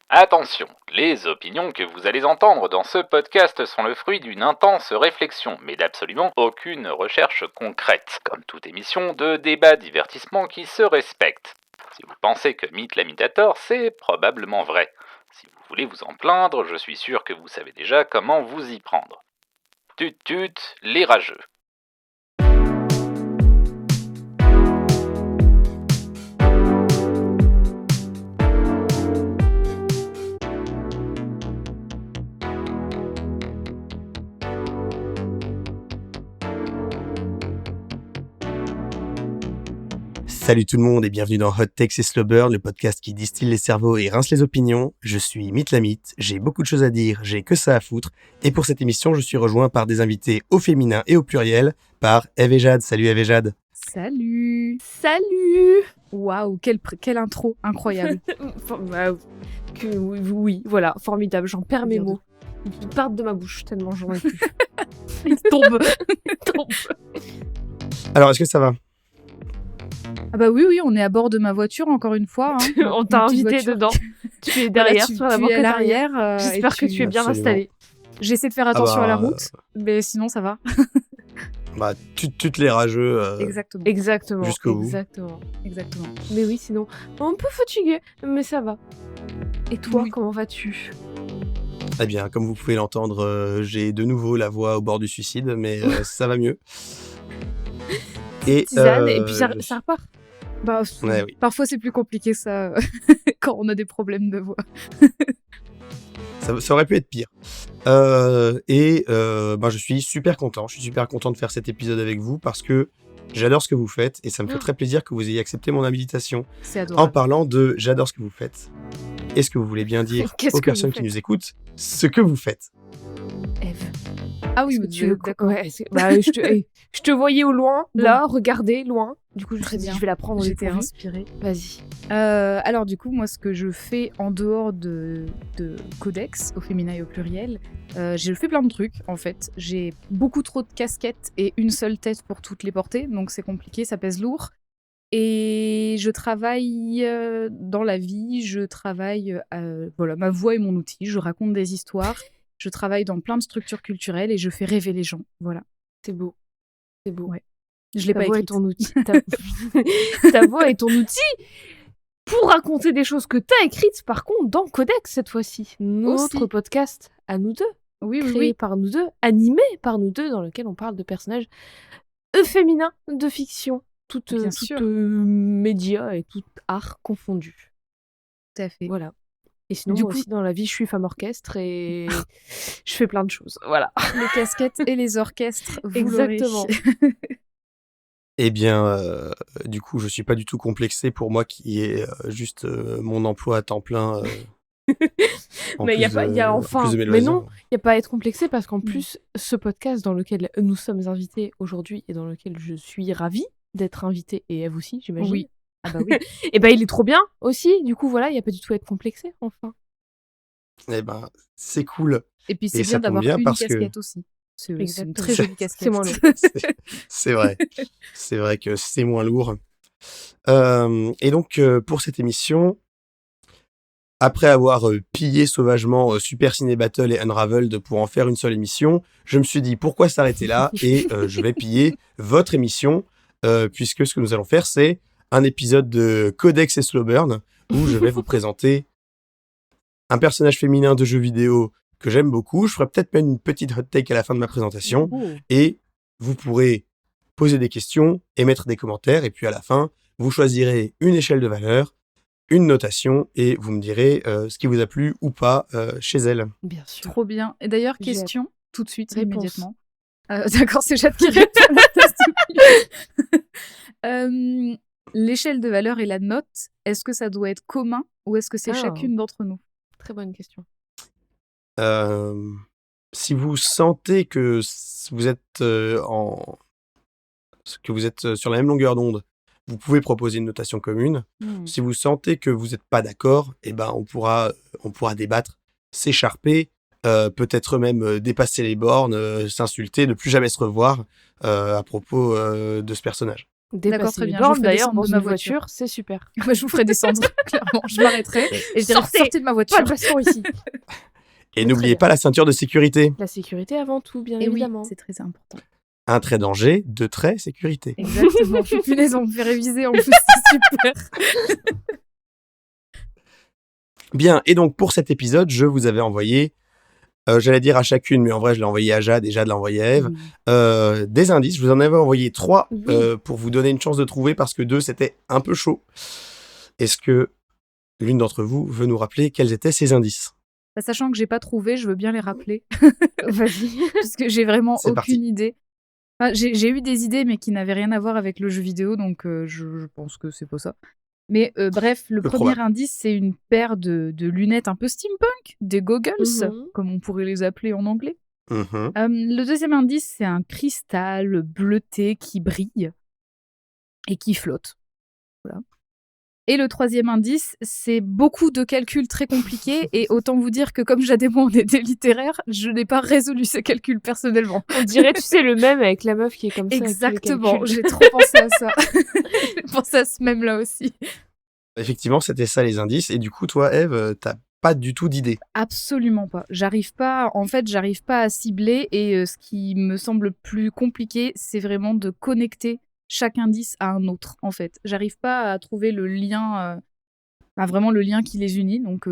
Attention, les opinions que vous allez entendre dans ce podcast sont le fruit d'une intense réflexion, mais d'absolument aucune recherche concrète, comme toute émission de débat divertissement qui se respecte. Si vous pensez que Mythe l'imitateur, c'est probablement vrai. Si vous voulez vous en plaindre, je suis sûr que vous savez déjà comment vous y prendre. Tut tut, les rageux. Salut tout le monde et bienvenue dans Hot Takes et Slow Burn, le podcast qui distille les cerveaux et rince les opinions. Je suis Mythe la Mythe, j'ai beaucoup de choses à dire, j'ai que ça à foutre. Et pour cette émission, je suis rejoint par des invités au féminin et au pluriel, par Eve et Jade. Salut Eve et Jade. Salut. Waouh, quelle intro incroyable. Oui, voilà, formidable, j'en perds mes mots. Ils partent de ma bouche tellement j'en ai plus. Il tombe. Alors, est-ce que ça va ? Ah bah oui, on est à bord de ma voiture encore une fois. Hein. On t'a invité dedans. Tu es derrière, sur la banquette arrière. J'espère que tu es bien Absolument. installé. J'essaie de faire attention à la route, mais sinon ça va. Bah, toutes les rageux Exactement. jusqu'au bout. Exactement. Mais oui, sinon, un peu fatigué, mais ça va. Et toi, Oui. comment vas-tu? Eh bien, comme vous pouvez l'entendre, j'ai de nouveau la voix au bord du suicide, mais ça va mieux. Tisane, et puis ça repart. Bah, Ouais, oui. parfois c'est plus compliqué ça quand on a des problèmes de voix. Ça aurait pu être pire. Je suis super content. Je suis super content de faire cet épisode avec vous parce que j'adore ce que vous faites et ça me fait très plaisir que vous ayez accepté mon invitation. C'est En adorable. parlant de j'adore ce que vous faites, est-ce que vous voulez bien dire Qu'est-ce aux que vous personnes qui faites nous écoutent ce que vous faites ? Eve. Ah oui, Est-ce mais que tu veux d'accord. Ouais, je te voyais au loin, là, regardez, loin. Du coup, je me Très suis dit, bien. je vais la prendre au J'étais dépourvu. inspirée. Vas-y. Alors du coup, moi, ce que je fais en dehors de Codex, au féminin et au pluriel, je fais plein de trucs, en fait. J'ai beaucoup trop de casquettes et une seule tête pour toutes les porter, donc c'est compliqué, ça pèse lourd. Et je travaille dans la vie, voilà, ma voix est mon outil, je raconte des histoires, je travaille dans plein de structures culturelles et je fais rêver les gens, voilà. C'est beau. C'est beau. Ouais. Je l'ai Ta pas voix est écrite. ton outil. Ta voix est ton outil pour raconter des choses que t'as écrites, par contre, dans Codex, cette fois-ci. Notre Aussi. podcast à nous deux, Oui, créé par nous deux, animé par nous deux, dans lequel on parle de personnages féminins de fiction, Bien sûr. médias et tout art confondu. tout à fait. Voilà. Et sinon, Du moi coup- aussi, dans la vie, je suis femme orchestre et je fais plein de choses. Voilà. Les casquettes et les orchestres, vous Exactement. l'aurez. Eh bien, du coup, je suis pas du tout complexé pour moi qui est juste mon emploi à temps plein. Mais il y a pas, il y a enfin, de mes mais loisirs. non, il y a pas à être complexé parce qu'en plus, ce podcast dans lequel nous sommes invités aujourd'hui et dans lequel je suis ravie d'être invitée et Eve aussi, j'imagine. Oui. Ah bah oui. Et ben il est trop bien aussi. Du coup voilà, il y a pas du tout à être complexé enfin. Eh ben, c'est cool. Et puis Et c'est ça bien d'avoir tombe bien une parce que- casquette aussi. C'est une Exactement. très jolie casquette. C'est moins lourd. C'est vrai. C'est vrai que c'est moins lourd. Et donc, pour cette émission, après avoir pillé sauvagement Super Ciné Battle et Unraveled pour en faire une seule émission, je me suis dit pourquoi s'arrêter là et je vais piller votre émission puisque ce que nous allons faire, c'est un épisode de Codex et Slow Burn où je vais vous présenter un personnage féminin de jeu vidéo que j'aime beaucoup. Je ferai peut-être même une petite hot take à la fin de ma présentation. Et vous pourrez poser des questions, émettre des commentaires, et puis à la fin, vous choisirez une échelle de valeur, une notation, et vous me direz ce qui vous a plu ou pas chez elle. Bien sûr. Trop bien. Et d'ailleurs, J'ai question tout de suite, Réponse. immédiatement. D'accord, c'est Jade qui répond. à la place de lui. L'échelle de valeur et la note, est-ce que ça doit être commun ou est-ce que c'est Ah. chacune d'entre nous? Très bonne question. Si vous sentez que vous êtes sur la même longueur d'onde, vous pouvez proposer une notation commune. Si vous sentez que vous n'êtes pas d'accord, eh ben on pourra débattre, s'écharper, peut-être même dépasser les bornes, s'insulter, ne plus jamais se revoir à propos de ce personnage. Dépasser très les bien, je vous bornes, ferai d'ailleurs, descendre dans de ma une voiture. voiture, c'est super. Bah, je vous ferai descendre, clairement. Je m'arrêterai et je dirai Sortez sortez de ma voiture. Pas de baston ici. Et Très n'oubliez bien. pas la ceinture de sécurité. La sécurité avant tout, bien Et oui, évidemment. c'est très important. Un trait danger, 2 traits sécurité. Exactement. Punaise, on me fait réviser en plus, c'est super. Bien, et donc pour cet épisode, je vous avais envoyé, j'allais dire à chacune, mais en vrai je l'ai envoyé à Jade et Jade l'a envoyé à Eve, des indices. Je vous en avais envoyé 3 Oui. pour vous donner une chance de trouver parce que 2 c'était un peu chaud. Est-ce que l'une d'entre vous veut nous rappeler quels étaient ces indices? Bah, sachant que j'ai pas trouvé, je veux bien les rappeler Vas-y. parce que j'ai vraiment C'est aucune parti. idée. Enfin, j'ai eu des idées, mais qui n'avaient rien à voir avec le jeu vidéo, donc je pense que c'est pas ça. Mais bref, le Peu premier probable. indice, c'est une paire de lunettes un peu steampunk, des goggles, Mhm. comme on pourrait les appeler en anglais. Mhm. Le deuxième indice, c'est un cristal bleuté qui brille et qui flotte. Voilà. Et le troisième indice, c'est beaucoup de calculs très compliqués. Et autant vous dire que comme Jade et moi, on était littéraires, je n'ai pas résolu ces calculs personnellement. On dirait, tu sais, le même avec la meuf qui est comme ça. avec tous les Exactement, calculs. j'ai trop pensé à ça. J'ai pensé à ce même-là aussi. Effectivement, c'était ça les indices. Et du coup, toi, Eve, t'as pas du tout d'idée. Absolument pas. J'arrive pas à cibler. Et ce qui me semble plus compliqué, c'est vraiment de connecter chaque indice à un autre, en fait. J'arrive pas à trouver le lien, vraiment le lien qui les unit, donc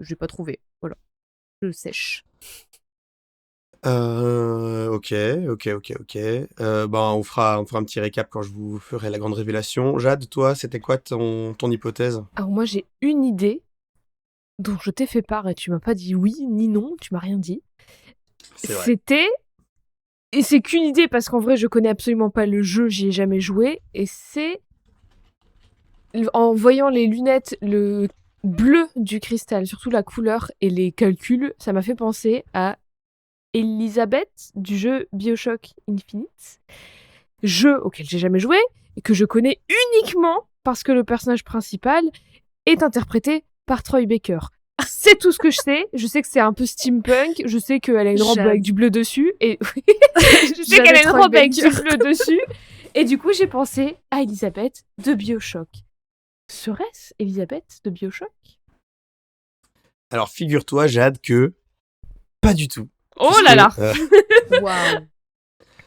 j'ai pas trouvé. Voilà. Je sèche. Ok. On fera un petit récap quand je vous ferai la grande révélation. Jade, toi, c'était quoi ton hypothèse? Alors moi, j'ai une idée dont je t'ai fait part et tu m'as pas dit oui ni non, tu m'as rien dit. C'est vrai. C'était... Et c'est qu'une idée parce qu'en vrai, je connais absolument pas le jeu, j'y ai jamais joué. Et c'est... En voyant les lunettes, le bleu du cristal, surtout la couleur et les calculs, ça m'a fait penser à Elisabeth du jeu BioShock Infinite. Jeu auquel j'ai jamais joué et que je connais uniquement parce que le personnage principal est interprété par Troy Baker. C'est tout ce que je sais. Je sais que c'est un peu steampunk. Je sais qu'elle a une robe J'avoue. avec du bleu dessus. Et je sais qu'elle a une Troy robe avec du Baker. bleu dessus. Et du coup, j'ai pensé à Elisabeth de BioShock. Serait-ce Elisabeth de BioShock? Alors, figure-toi, Jade, que pas du tout. Oh Puisque, là là. Waouh.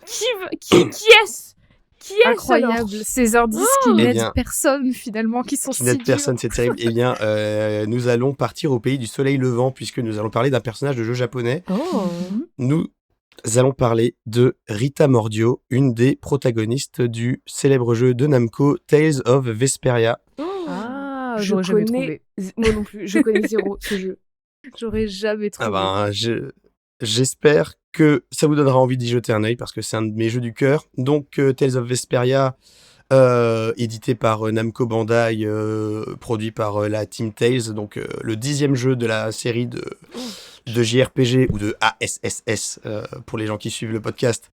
Qui est-ce? Qui est-ce Incroyable. alors Ces indices qui Eh n'aident bien, personne, finalement, qui sont qui si n'aide durs. personne, c'est terrible. Eh bien, nous allons partir au pays du soleil levant, puisque nous allons parler d'un personnage de jeu japonais. Oh. Mhm. Nous allons parler de Rita Mordio, une des protagonistes du célèbre jeu de Namco, Tales of Vesperia. Ah, Je j'aurais jamais connais... trouvé. Moi non plus, je connais zéro ce jeu. J'aurais jamais trouvé. J'espère que ça vous donnera envie d'y jeter un œil, parce que c'est un de mes jeux du cœur. Donc, Tales of Vesperia, édité par Namco Bandai, produit par la Team Tales, donc le 10e jeu de la série de JRPG, ou de ASSS, pour les gens qui suivent le podcast,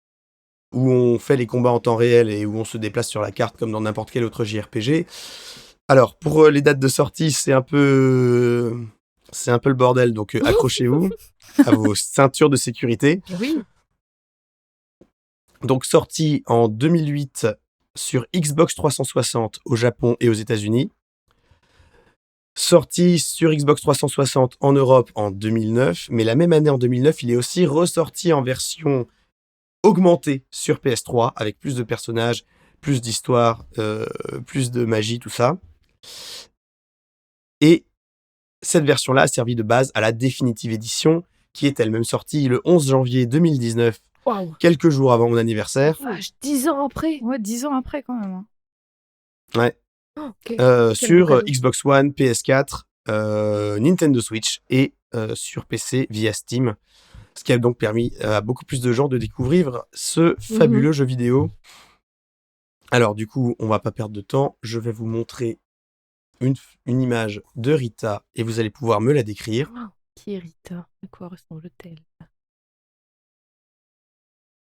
où on fait les combats en temps réel et où on se déplace sur la carte comme dans n'importe quel autre JRPG. Alors, pour les dates de sortie, c'est un peu le bordel, donc accrochez-vous à vos ceintures de sécurité. Oui. Donc, sorti en 2008 sur Xbox 360 au Japon et aux États-Unis. Sorti sur Xbox 360 en Europe en 2009, mais la même année, en 2009, il est aussi ressorti en version augmentée sur PS3, avec plus de personnages, plus d'histoire, plus de magie, tout ça. Et cette version-là a servi de base à la définitive édition, qui est elle-même sortie le 11 janvier 2019, Waouh. quelques jours avant mon anniversaire. Vache, 10 ans après. Ouais, 10 ans après, quand même. Hein. Ouais. Oh, ok. Sur cadeau. Xbox One, PS4, Nintendo Switch et sur PC via Steam. Ce qui a donc permis à beaucoup plus de gens de découvrir ce fabuleux jeu vidéo. Alors du coup, on va pas perdre de temps. Je vais vous montrer une image de Rita et vous allez pouvoir me la décrire. Oh, qui est Rita? À quoi ressemble-t-elle?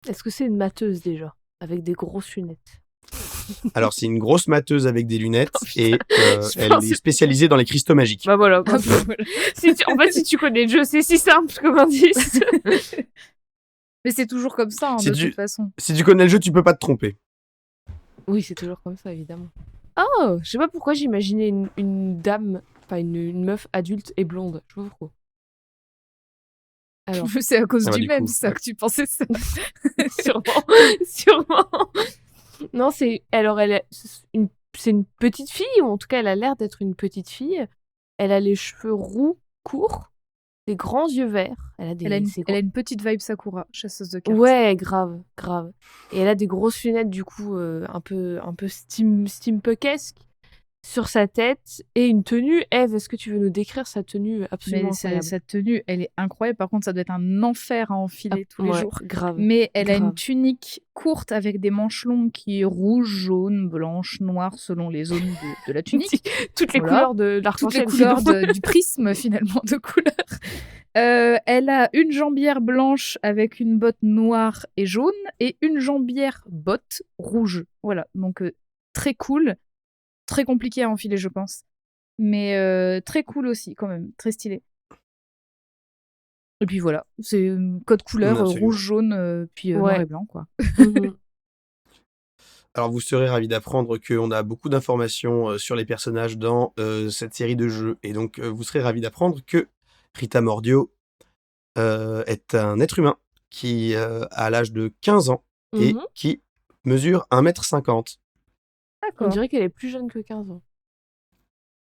Est-ce que c'est une mateuse déjà? Avec des grosses lunettes? Alors c'est une grosse mateuse avec des lunettes Oh, putain. et Je elle pensais- est spécialisée dans les cristaux magiques. Bah voilà. En fait, si tu connais le jeu, c'est si simple comme indice. Mais c'est toujours comme ça, hein, Si de tu- toute façon. Si tu connais le jeu, tu peux pas te tromper. Oui, c'est toujours comme ça, évidemment. Oh, je sais pas pourquoi j'imaginais une dame, enfin une meuf adulte et blonde. Je sais pas pourquoi. Alors, C'est à cause Ah bah, du du même, coup, ça, que tu pensais ça. sûrement, sûrement. Non, c'est une petite fille, ou en tout cas, elle a l'air d'être une petite fille. Elle a les cheveux roux, courts, des grands yeux verts. Elle a une petite vibe Sakura, chasseuse de cartes. Ouais, grave, grave. Et elle a des grosses lunettes, du coup, un peu steampunkesque sur sa tête et une tenue. Eve, est-ce que tu veux nous décrire sa tenue absolument Mais incroyable? sa tenue, elle est incroyable. Par contre, ça doit être un enfer à enfiler tous les Ouais, jours. grave. Mais elle a une grave. tunique courte avec des manches longues qui est rouge, jaune, blanche, noire selon les zones de la tunique. Toutes les Voilà. couleurs de Toutes les l'arc-en-ciel. couleurs finalement. du prisme finalement de couleurs. Elle a une jambière blanche avec une botte noire et jaune et une jambière botte rouge. Voilà, donc très cool, très compliqué à enfiler je pense, mais très cool aussi quand même, très stylé. Et puis voilà, c'est code couleur Absolument. rouge, jaune, puis noir Ouais. et blanc quoi. Mhm. Alors, vous serez ravis d'apprendre qu'on a beaucoup d'informations sur les personnages dans cette série de jeux. Et donc, vous serez ravis d'apprendre que Rita Mordio est un être humain qui a l'âge de 15 ans et Mhm. qui mesure 1,50 m. On D'accord. dirait qu'elle est plus jeune que 15 ans.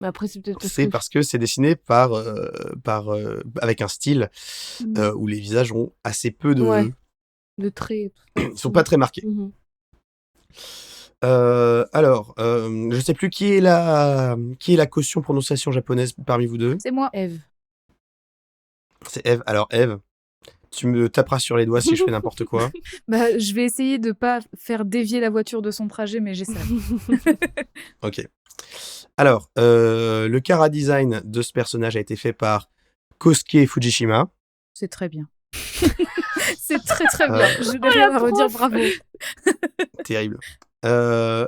Mais après, c'est peut-être parce C'est que... parce que c'est dessiné avec un style où les visages ont assez peu de... Ouais. Le trait et tout ça. Ils sont pas très marqués. Mhm. Alors, je sais plus qui est la caution prononciation japonaise parmi vous deux. C'est moi. Eve. C'est Eve. Alors, Eve, tu me taperas sur les doigts si je fais n'importe quoi. Bah, je vais essayer de pas faire dévier la voiture de son trajet, mais j'essaie. Ok. Alors, le chara design de ce personnage a été fait par Kosuke Fujishima. C'est très bien. C'est très très bien. Je n'ai rien à redire, bravo. Terrible. Elle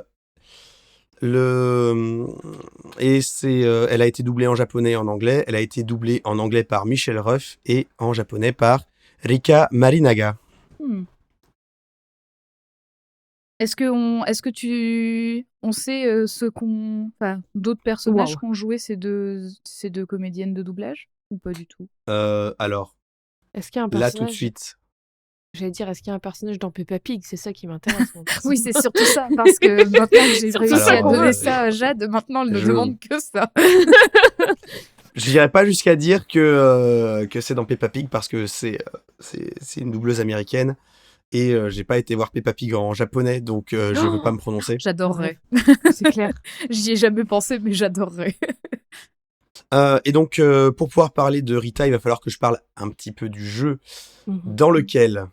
a été doublée en japonais et en anglais. Elle a été doublée en anglais par Michel Ruff et en japonais par Rika Marinaga. Est-ce que on sait d'autres personnages Wow. qui ont joué ces deux comédiennes de doublage ou pas du tout? Alors, Est-ce qu'il y a un là tout de personnage... suite, J'allais dire, est-ce qu'il y a un personnage dans Peppa Pig? C'est ça qui m'intéresse. moi, Oui, c'est surtout ça parce que maintenant que j'ai Surtout réussi ça à qu'on donner veut. ça à Jade, maintenant elle ne je- demande que ça. je n'irai pas jusqu'à dire que c'est dans Peppa Pig parce que c'est une doubleuse américaine et j'ai pas été voir Peppa Pig en japonais, donc je veux pas me prononcer. J'adorerais. C'est clair. J'y ai jamais pensé, mais j'adorerais. Et donc, pour pouvoir parler de Rita, il va falloir que je parle un petit peu du jeu Mhm. dans lequel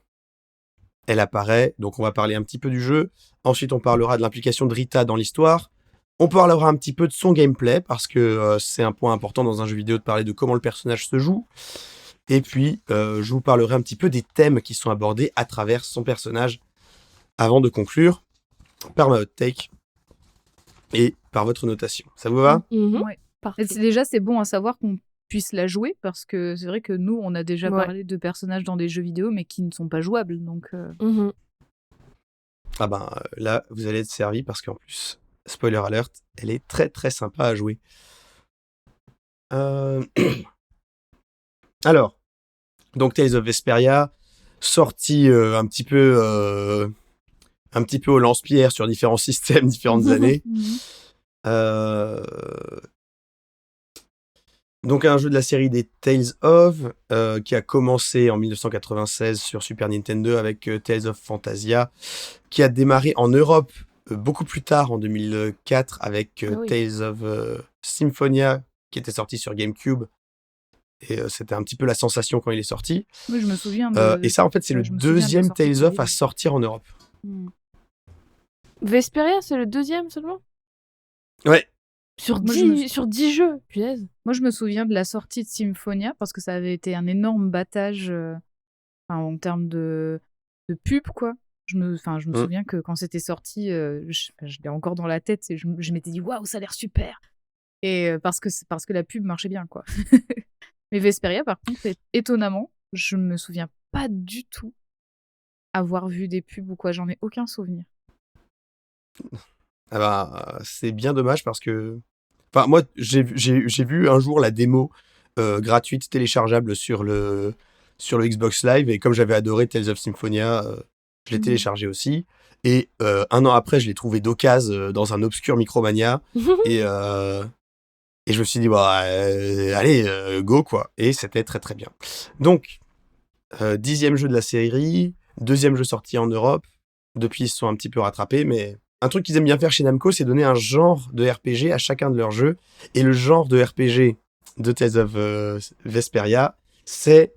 elle apparaît. Donc, on va parler un petit peu du jeu. Ensuite, on parlera de l'implication de Rita dans l'histoire. On parlera un petit peu de son gameplay, parce que c'est un point important dans un jeu vidéo de parler de comment le personnage se joue. Et puis, je vous parlerai un petit peu des thèmes qui sont abordés à travers son personnage, avant de conclure par ma hot take et par votre notation. Ça vous va ? Mhm. Ouais. Parfait. Déjà, c'est bon à savoir qu'on puisse la jouer parce que c'est vrai que nous, on a déjà Ouais. parlé de personnages dans des jeux vidéo mais qui ne sont pas jouables. Donc, Mhm. Ah ben là, vous allez être servi parce qu'en plus, spoiler alert, elle est très très sympa à jouer. Alors, donc Tales of Vesperia, sorti un petit peu au lance-pierre sur différents systèmes, différentes années. Donc un jeu de la série des Tales of, qui a commencé en 1996 sur Super Nintendo avec Tales of Fantasia, qui a démarré en Europe beaucoup plus tard, en 2004, avec Ah oui. Tales of Symphonia, qui était sorti sur GameCube. Et c'était un petit peu la sensation quand il est sorti. oui, je me souviens. Et ça, en fait, c'est le je me souviens de la deuxième sortie de Tales ce of livre. à sortir en Europe. Vesperia, c'est le deuxième seulement? Ouais. Sur Moi, 10 jeux, punaise. Moi, je me souviens de la sortie de Symphonia parce que ça avait été un énorme battage en termes de pub, quoi. Je me souviens que quand c'était sorti, je l'ai encore dans la tête et je m'étais dit waouh, ça a l'air super. Et parce que la pub marchait bien, quoi. Mais Vesperia, par contre, étonnamment, je me souviens pas du tout avoir vu des pubs ou quoi. J'en ai aucun souvenir. Ah bah, c'est bien dommage parce que... Enfin, moi, j'ai vu un jour la démo gratuite téléchargeable sur le Xbox Live, et comme j'avais adoré Tales of Symphonia, je l'ai Mhm. téléchargé aussi. Et 1 an après, je l'ai trouvé d'occasion dans un obscur Micromania. Et, et je me suis dit, bah, allez, go, quoi. Et c'était très très bien. Donc, 10e jeu de la série, 2e jeu sorti en Europe. Depuis, ils se sont un petit peu rattrapés, mais un truc qu'ils aiment bien faire chez Namco, c'est donner un genre de RPG à chacun de leurs jeux. Et le genre de RPG de Tales of Vesperia, c'est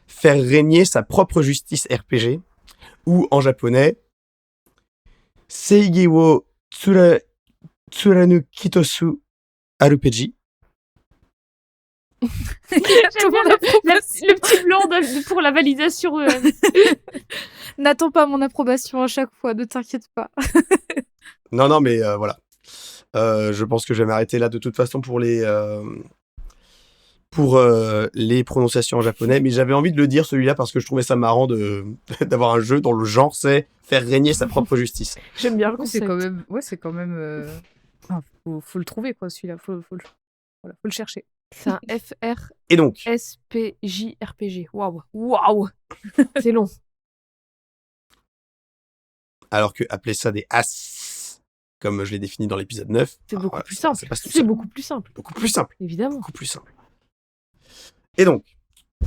faire régner sa propre justice RPG, ou en japonais, Seigi wo Tsuranu Kitosu RPG. J'aime bien le petit blanc pour la validation. N'attends pas mon approbation à chaque fois, ne t'inquiète pas. Non, mais voilà. Je pense que je vais m'arrêter là de toute façon pour les prononciations en japonais, mais j'avais envie de le dire celui-là parce que je trouvais ça marrant d'avoir un jeu dont le genre c'est faire régner sa propre justice. J'aime bien le Ouais, c'est concept. quand même. Ouais, c'est quand même. Enfin, faut le trouver, quoi, celui-là. Voilà, faut le chercher. C'est un FR Et donc, SPJRPG. Waouh. Waouh. C'est long. alors que appeler ça des as, comme je l'ai défini dans l'épisode 9, C'est beaucoup voilà, plus ça simple. passe tout C'est seul. beaucoup plus simple. Beaucoup plus simple. Évidemment. Beaucoup plus simple. Et donc,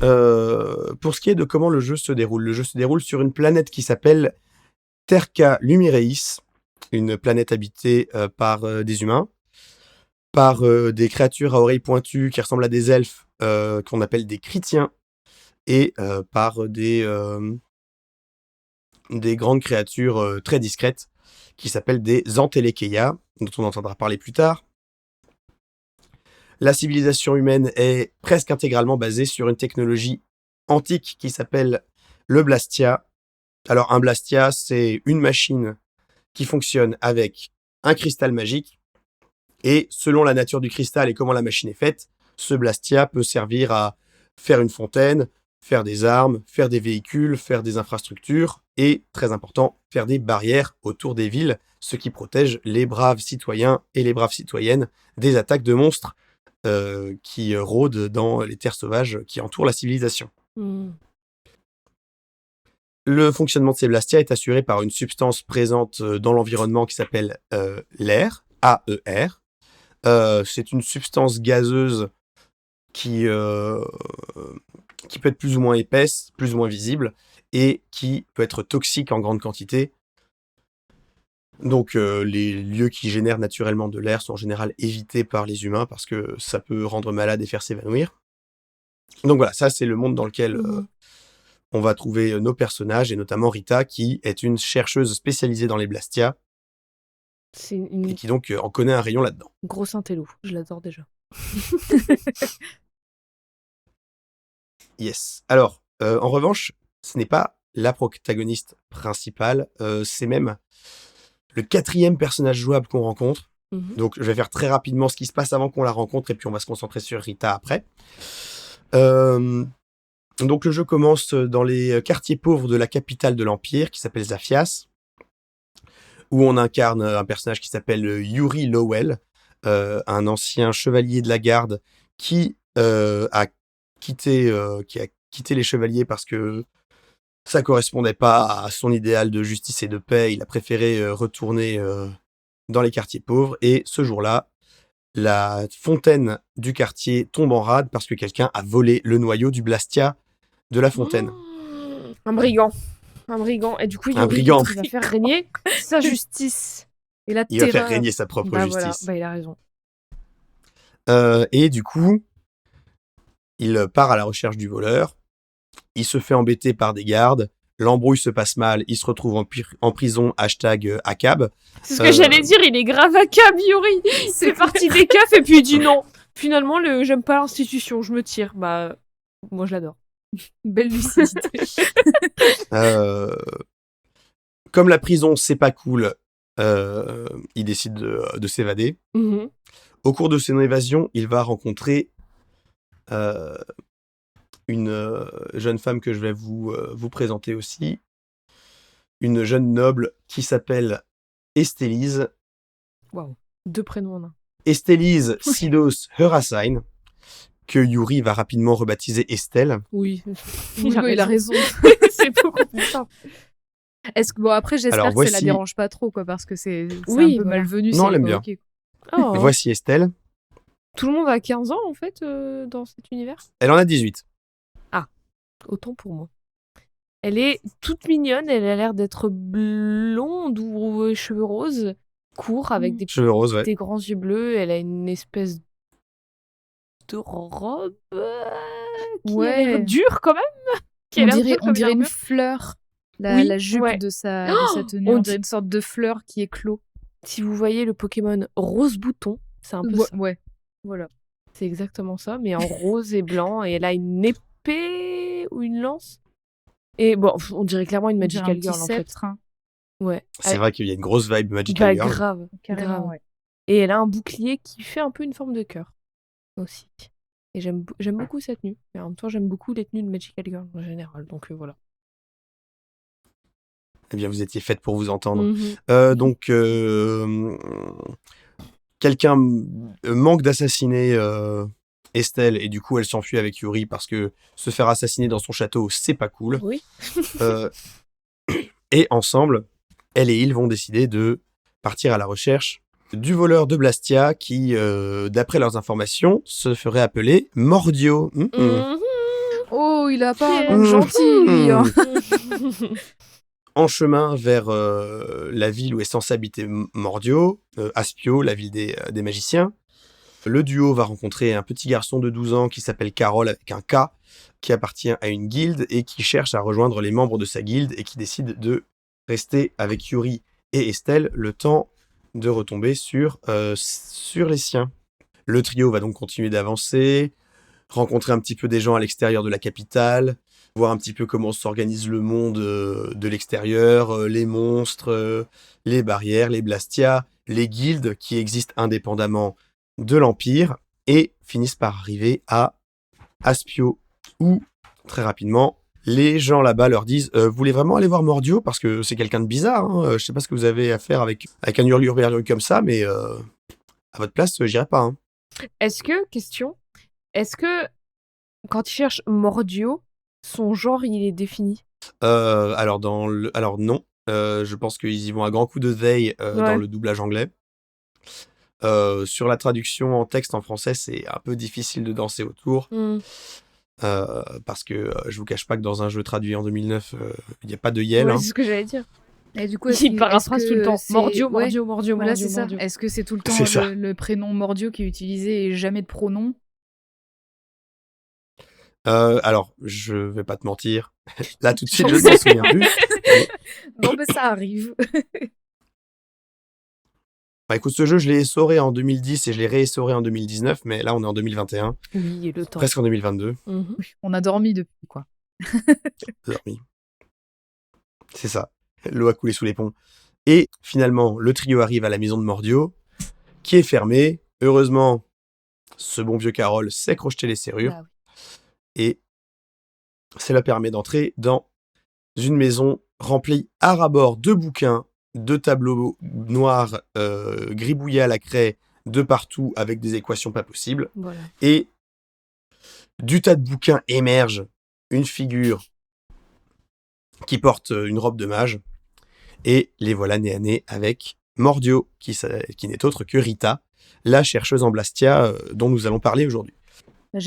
pour ce qui est de comment le jeu se déroule sur une planète qui s'appelle Terca Lumireis, une planète habitée par des humains, par des créatures à oreilles pointues qui ressemblent à des elfes qu'on appelle des chrétiens, et par des grandes créatures très discrètes qui s'appellent des Entelekeia, dont on entendra parler plus tard. La civilisation humaine est presque intégralement basée sur une technologie antique qui s'appelle le Blastia. Alors un Blastia, c'est une machine qui fonctionne avec un cristal magique, et selon la nature du cristal et comment la machine est faite, ce Blastia peut servir à faire une fontaine, faire des armes, faire des véhicules, faire des infrastructures, et, très important, faire des barrières autour des villes, ce qui protège les braves citoyens et les braves citoyennes des attaques de monstres qui rôdent dans les terres sauvages qui entourent la civilisation. Le fonctionnement de ces Blastia est assuré par une substance présente dans l'environnement qui s'appelle l'air, AER. C'est une substance gazeuse qui peut être plus ou moins épaisse, plus ou moins visible, et qui peut être toxique en grande quantité. Donc les lieux qui génèrent naturellement de l'air sont en général évités par les humains parce que ça peut rendre malade et faire s'évanouir. Donc voilà, ça c'est le monde dans lequel on va trouver nos personnages, et notamment Rita, qui est une chercheuse spécialisée dans les Blastia, C'est une et qui donc en connaît un rayon là-dedans. grosse intello. Je l'adore déjà. Yes. Alors, en revanche, ce n'est pas la protagoniste principale, c'est même le 4e personnage jouable qu'on rencontre. Donc, je vais faire très rapidement ce qui se passe avant qu'on la rencontre, et puis on va se concentrer sur Rita après. Donc, le jeu commence dans les quartiers pauvres de la capitale de l'Empire, qui s'appelle Zaphias, où on incarne un personnage qui s'appelle Yuri Lowell, un ancien chevalier de la garde qui a quitté les chevaliers parce que ça correspondait pas à son idéal de justice et de paix. Il a préféré retourner dans les quartiers pauvres, et ce jour-là, la fontaine du quartier tombe en rade parce que quelqu'un a volé le noyau du Blastia de la fontaine. Un brigand. Et du coup, Un brigand. il va faire régner sa justice. Et la Il va faire terreur. régner sa propre Bah justice. voilà, bah il a raison. Et du coup, il part à la recherche du voleur. Il se fait embêter par des gardes. L'embrouille se passe mal. Il se retrouve en prison, #ACAB. C'est ce que j'allais dire, il est grave à cab, Yuri. C'est parti des keufs et puis il dit non. Finalement, j'aime pas l'institution, je me tire. Bah, moi je l'adore. Belle lucidité. Comme la prison, c'est pas cool, il décide de s'évader. Au cours de son évasion, il va rencontrer une jeune femme que je vais vous présenter aussi. Une jeune noble qui s'appelle Estélise, Waouh. 2 prénoms en un. Estélise Sidos Herasain, que Yuri va rapidement rebaptiser Estelle. Oui. Oui, il a raison. C'est beaucoup plus simple. Est-ce que bon après j'espère Alors, que ça la voici- dérange pas trop quoi parce que c'est Oui, un peu voilà. malvenu. Non, c'est elle aime pas bien. ok, quoi. Oh. Voici Estelle. Tout le monde a 15 ans en fait dans cet univers. Elle en a 18. Autant pour moi. Elle est toute mignonne, elle a l'air d'être blonde ou cheveux roses, courts, avec des, Cheveux roses, ouais. des grands yeux bleus. Elle a une espèce de robe qui a l'air Ouais. dure quand même. Qui a On l'air dirait, dure on comme dirait une armure. fleur. Oui, La jupe ouais. de sa Oh, tenue. on On dit- dirait une sorte de fleur qui éclot. Si vous voyez le Pokémon Rose Bouton, c'est un peu ça. Ouais. Voilà. C'est exactement ça, mais en rose et blanc. Et elle a une épée ou une lance. Et bon, on dirait clairement une On dirait Magical un Girl petit en fait. sceptre, hein. Ouais. C'est vrai qu'il y a une grosse vibe Bah, Magical Girl. grave, Carrément, grave. ouais. Et elle a un bouclier qui fait un peu une forme de cœur aussi. Et j'aime beaucoup cette tenue. Et en même temps, j'aime beaucoup les tenues de Magical Girl en général. Donc voilà. Eh bien, vous étiez faite pour vous entendre. Mhm. Donc, quelqu'un manque d'assassiner Estelle et du coup, elle s'enfuit avec Yuri parce que se faire assassiner dans son château, c'est pas cool. Oui. Et ensemble, elle et il vont décider de partir à la recherche du voleur de Blastia qui, d'après leurs informations, se ferait appeler Mordio. Mhm. Oh, il a pas un Pierre. nom gentil, lui. Hein. En chemin vers la ville où est censé habiter Mordio, Aspio, la ville des magiciens, le duo va rencontrer un petit garçon de 12 ans qui s'appelle Carole avec un K, qui appartient à une guilde et qui cherche à rejoindre les membres de sa guilde et qui décide de rester avec Yuri et Estelle le temps de retomber sur les siens. Le trio va donc continuer d'avancer, rencontrer un petit peu des gens à l'extérieur de la capitale, voir un petit peu comment s'organise le monde de l'extérieur, les monstres, les barrières, les Blastia, les guildes qui existent indépendamment de l'Empire, et finissent par arriver à Aspio, où, très rapidement, les gens là-bas leur disent « Vous voulez vraiment aller voir Mordio ? Parce que c'est quelqu'un de bizarre, hein. Je sais pas ce que vous avez à faire avec un hurluberlu comme ça, mais à votre place, j'irai pas. Hein. » Est-ce que quand il cherche Mordio, son genre il est défini? Alors non. Je pense qu'ils y vont à grands coups de veille dans Ouais. le doublage anglais. Sur la traduction en texte en français, c'est un peu difficile de danser autour. Parce que je vous cache pas que dans un jeu traduit en 2009, il n'y a pas de yel. Ouais, Hein. c'est ce que j'allais dire. Et du coup, Il paraphrase tout le temps. Mordio, ouais, Mordio, Mordio, voilà, Mordio, c'est ça. Mordio. Est-ce que c'est tout le temps C'est ça. le prénom Mordio qui est utilisé et jamais de pronom? Alors, je vais pas te mentir. Là, tout de suite, je ne m'en souviens plus. Non, mais ça arrive. Bah, écoute, ce jeu, je l'ai essoré en 2010 et je l'ai réessoré en 2019, mais là, on est en 2021, Oui, et le temps. presque en 2022. Mhm. On a dormi depuis, quoi. Dormi. C'est ça. L'eau a coulé sous les ponts. Et finalement, le trio arrive à la maison de Mordio, qui est fermée. Heureusement, ce bon vieux Carole sait crocheter les serrures. Bah oui. Et cela permet d'entrer dans une maison remplie à ras-bord de bouquins, de tableaux noirs gribouillés à la craie de partout avec des équations pas possibles. Voilà. Et du tas de bouquins émerge une figure qui porte une robe de mage. Et les voilà nez à nez avec Mordio, qui n'est autre que Rita, la chercheuse en Blastia dont nous allons parler aujourd'hui.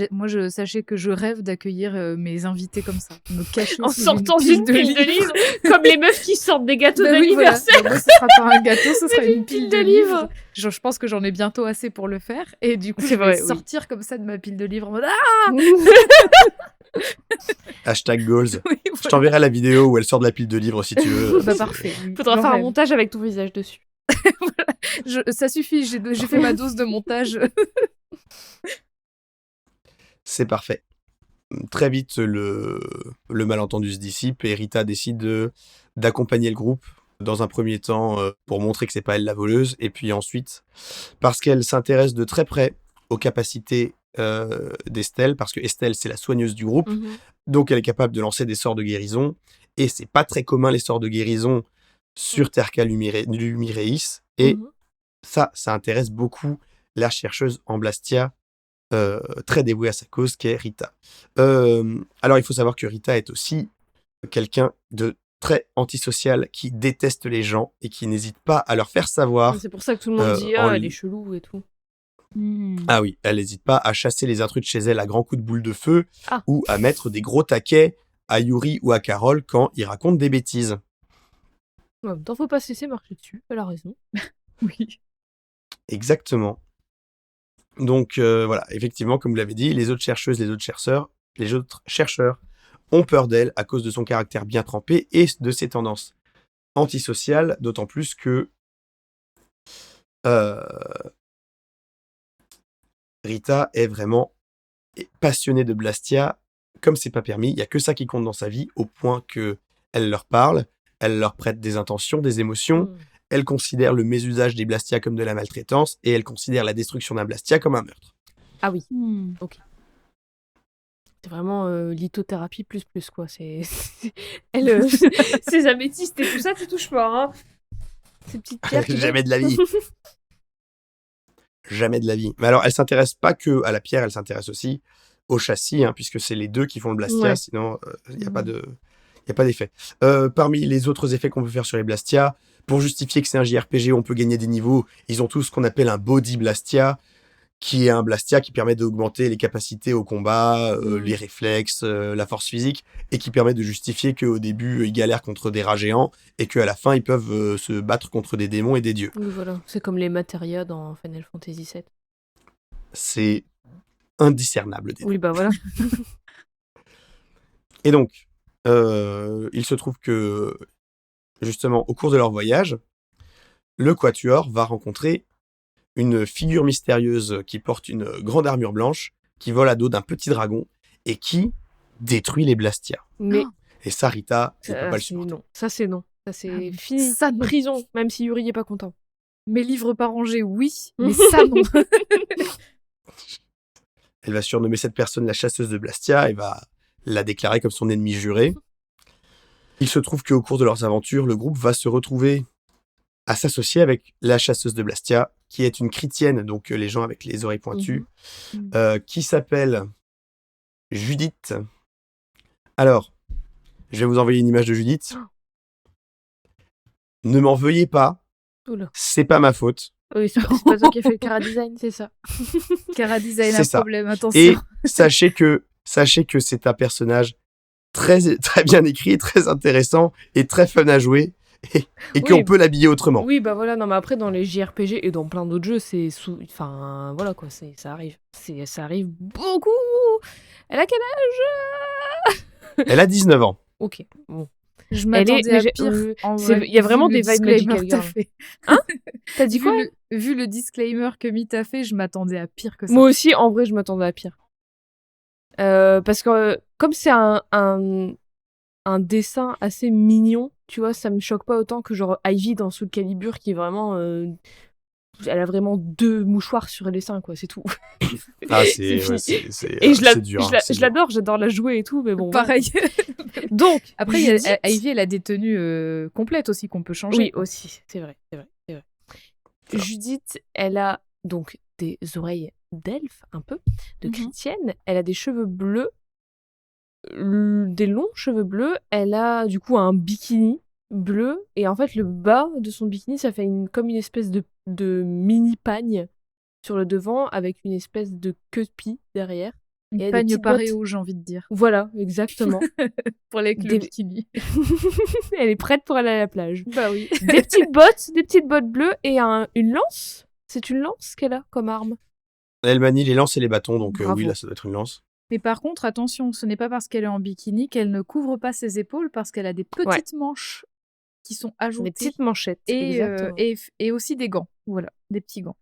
Moi, sachez que je rêve d'accueillir mes invités comme ça. Me cacher En sous sortant d'une pile de livres, comme les meufs qui sortent des gâteaux Bah oui, voilà. d'anniversaire. Bah, moi, ce sera pas un gâteau, ce sera Mais une pile de livres. Je pense que j'en ai bientôt assez pour le faire. Et du coup, C'est je vais vrai, oui. sortir comme ça de ma pile de livres en mode Hashtag goals. oui, Je voilà. t'enverrai la vidéo où elle sort de la pile de livres si tu veux. Bah, parfait. oui. Faudra J'en faire un rêve. montage avec ton visage dessus. Ça suffit, j'ai fait ma dose de montage. C'est parfait. Très vite, le malentendu se dissipe et Rita décide d'accompagner le groupe dans un premier temps pour montrer que c'est pas elle la voleuse, et puis ensuite parce qu'elle s'intéresse de très près aux capacités d'Estelle, parce que Estelle c'est la soigneuse du groupe, donc elle est capable de lancer des sorts de guérison, et c'est pas très commun les sorts de guérison sur Terca Lumireis. Et Mhm. ça intéresse beaucoup la chercheuse en Blastia, très dévouée à sa cause, qui est Rita. Alors, il faut savoir que Rita est aussi quelqu'un de très antisocial, qui déteste les gens et qui n'hésite pas à leur faire savoir. C'est pour ça que tout le monde dit en elle lui- est chelou et tout. Ah oui, elle n'hésite pas à chasser les intrus de chez elle à grands coups de boule de feu Ah. ou à mettre des gros taquets à Yuri ou à Carole quand ils racontent des bêtises. En même temps, faut pas se laisser marcher dessus. Elle a raison. Oui. Exactement. Donc voilà, effectivement, comme vous l'avez dit, les autres chercheurs ont peur d'elle à cause de son caractère bien trempé et de ses tendances antisociales, d'autant plus que Rita est vraiment passionnée de Blastia, comme c'est pas permis, il y a que ça qui compte dans sa vie, au point que elle leur parle, elle leur prête des intentions, des émotions, Mm. elle considère le mésusage des Blastia comme de la maltraitance, et elle considère la destruction d'un Blastia comme un meurtre. Ah oui. Hmm. C'est vraiment lithothérapie plus quoi. C'est elle, ses améthystes et tout ça, tu touches pas. Hein. Ces petites pierres. Jamais de la vie. Jamais de la vie. Mais alors, elle s'intéresse pas que à la pierre, elle s'intéresse aussi au châssis, hein, puisque c'est les deux qui font le Blastia, Ouais. sinon il n'y a pas d'effet. Parmi les autres effets qu'on peut faire sur les Blastia, pour justifier que c'est un JRPG où on peut gagner des niveaux, ils ont tous ce qu'on appelle un Body Blastia, qui est un Blastia qui permet d'augmenter les capacités au combat, les réflexes, la force physique, et qui permet de justifier qu'au début, ils galèrent contre des rats géants, et qu'à la fin, ils peuvent se battre contre des démons et des dieux. Oui, voilà. C'est comme les matérias dans Final Fantasy VII. C'est indiscernable. Oui, bah voilà. Et donc, il se trouve que, justement, au cours de leur voyage, le Quatuor va rencontrer une figure mystérieuse qui porte une grande armure blanche, qui vole à dos d'un petit dragon, et qui détruit les Blastia. Mais Et ça, Rita, elle peut pas le c'est supporter. non. Ça, c'est non. Ça, c'est Ah, fini. ça, non. Prison, même si Yuri est pas content. Mes livres pas rangés, oui, mais ça non. Elle va surnommer cette personne la chasseuse de Blastia et va la déclarer comme son ennemi juré. Il se trouve qu'au cours de leurs aventures, le groupe va se retrouver à s'associer avec la chasseuse de Blastia, qui est une chrétienne, donc les gens avec les oreilles pointues, qui s'appelle Judith. Alors, je vais vous envoyer une image de Judith. Ne m'en veuillez pas, Oula. c'est pas ma faute. Oui, c'est pas toi qui as fait le Cara Design, c'est ça. Cara Design C'est a ça. problème, attention. Et sachez que c'est un personnage très, très bien écrit, et très intéressant et très fun à jouer, et qu'on peut l'habiller autrement. Oui, bah voilà, non, mais après, dans les JRPG et dans plein d'autres jeux, c'est enfin, voilà quoi, ça arrive. Ça arrive beaucoup. Elle a quel âge? Elle a 19 ans. Ok, bon. Je m'attendais à mais pire. En c'est- vrai, il y a vraiment vu le des vibes disclaimer Magical que t'as Girl. fait. T'as dit quoi? Vu le disclaimer que Mita fait, je m'attendais à pire que ça. Moi aussi, en vrai, je m'attendais à pire. Parce que comme c'est un dessin assez mignon, tu vois, ça me choque pas autant que genre Ivy dans Soul Calibur qui est vraiment... elle a vraiment 2 mouchoirs sur les seins, quoi, c'est tout. Ah, C'est fini. c'est je dur. je l'adore, j'adore la jouer et tout, mais bon. Pareil. Donc, Après, Ivy, elle a des tenues complètes aussi qu'on peut changer. oui, aussi, c'est vrai. Judith, elle a donc des oreilles d'elfe, un peu, de chrétienne. Elle a des cheveux bleus, des longs cheveux bleus. Elle a du coup un bikini bleu. Et en fait, le bas de son bikini, ça fait comme une espèce de mini pagne sur le devant avec une espèce de queue de pie derrière. Une Et des pagne petites paréo, bottes. j'ai envie de dire. Voilà, exactement. Pour les Des- bikini. Elle est prête pour aller à la plage. Bah oui. Des petites bottes bleues et une lance. C'est une lance qu'elle a comme arme. Elle manie les lances et les bâtons, donc Bravo. oui, là, ça doit être une lance. Mais par contre, attention, ce n'est pas parce qu'elle est en bikini qu'elle ne couvre pas ses épaules, parce qu'elle a des petites manches qui sont ajoutées. Des petites manchettes. Exactement. Et aussi des gants. Voilà, des petits gants.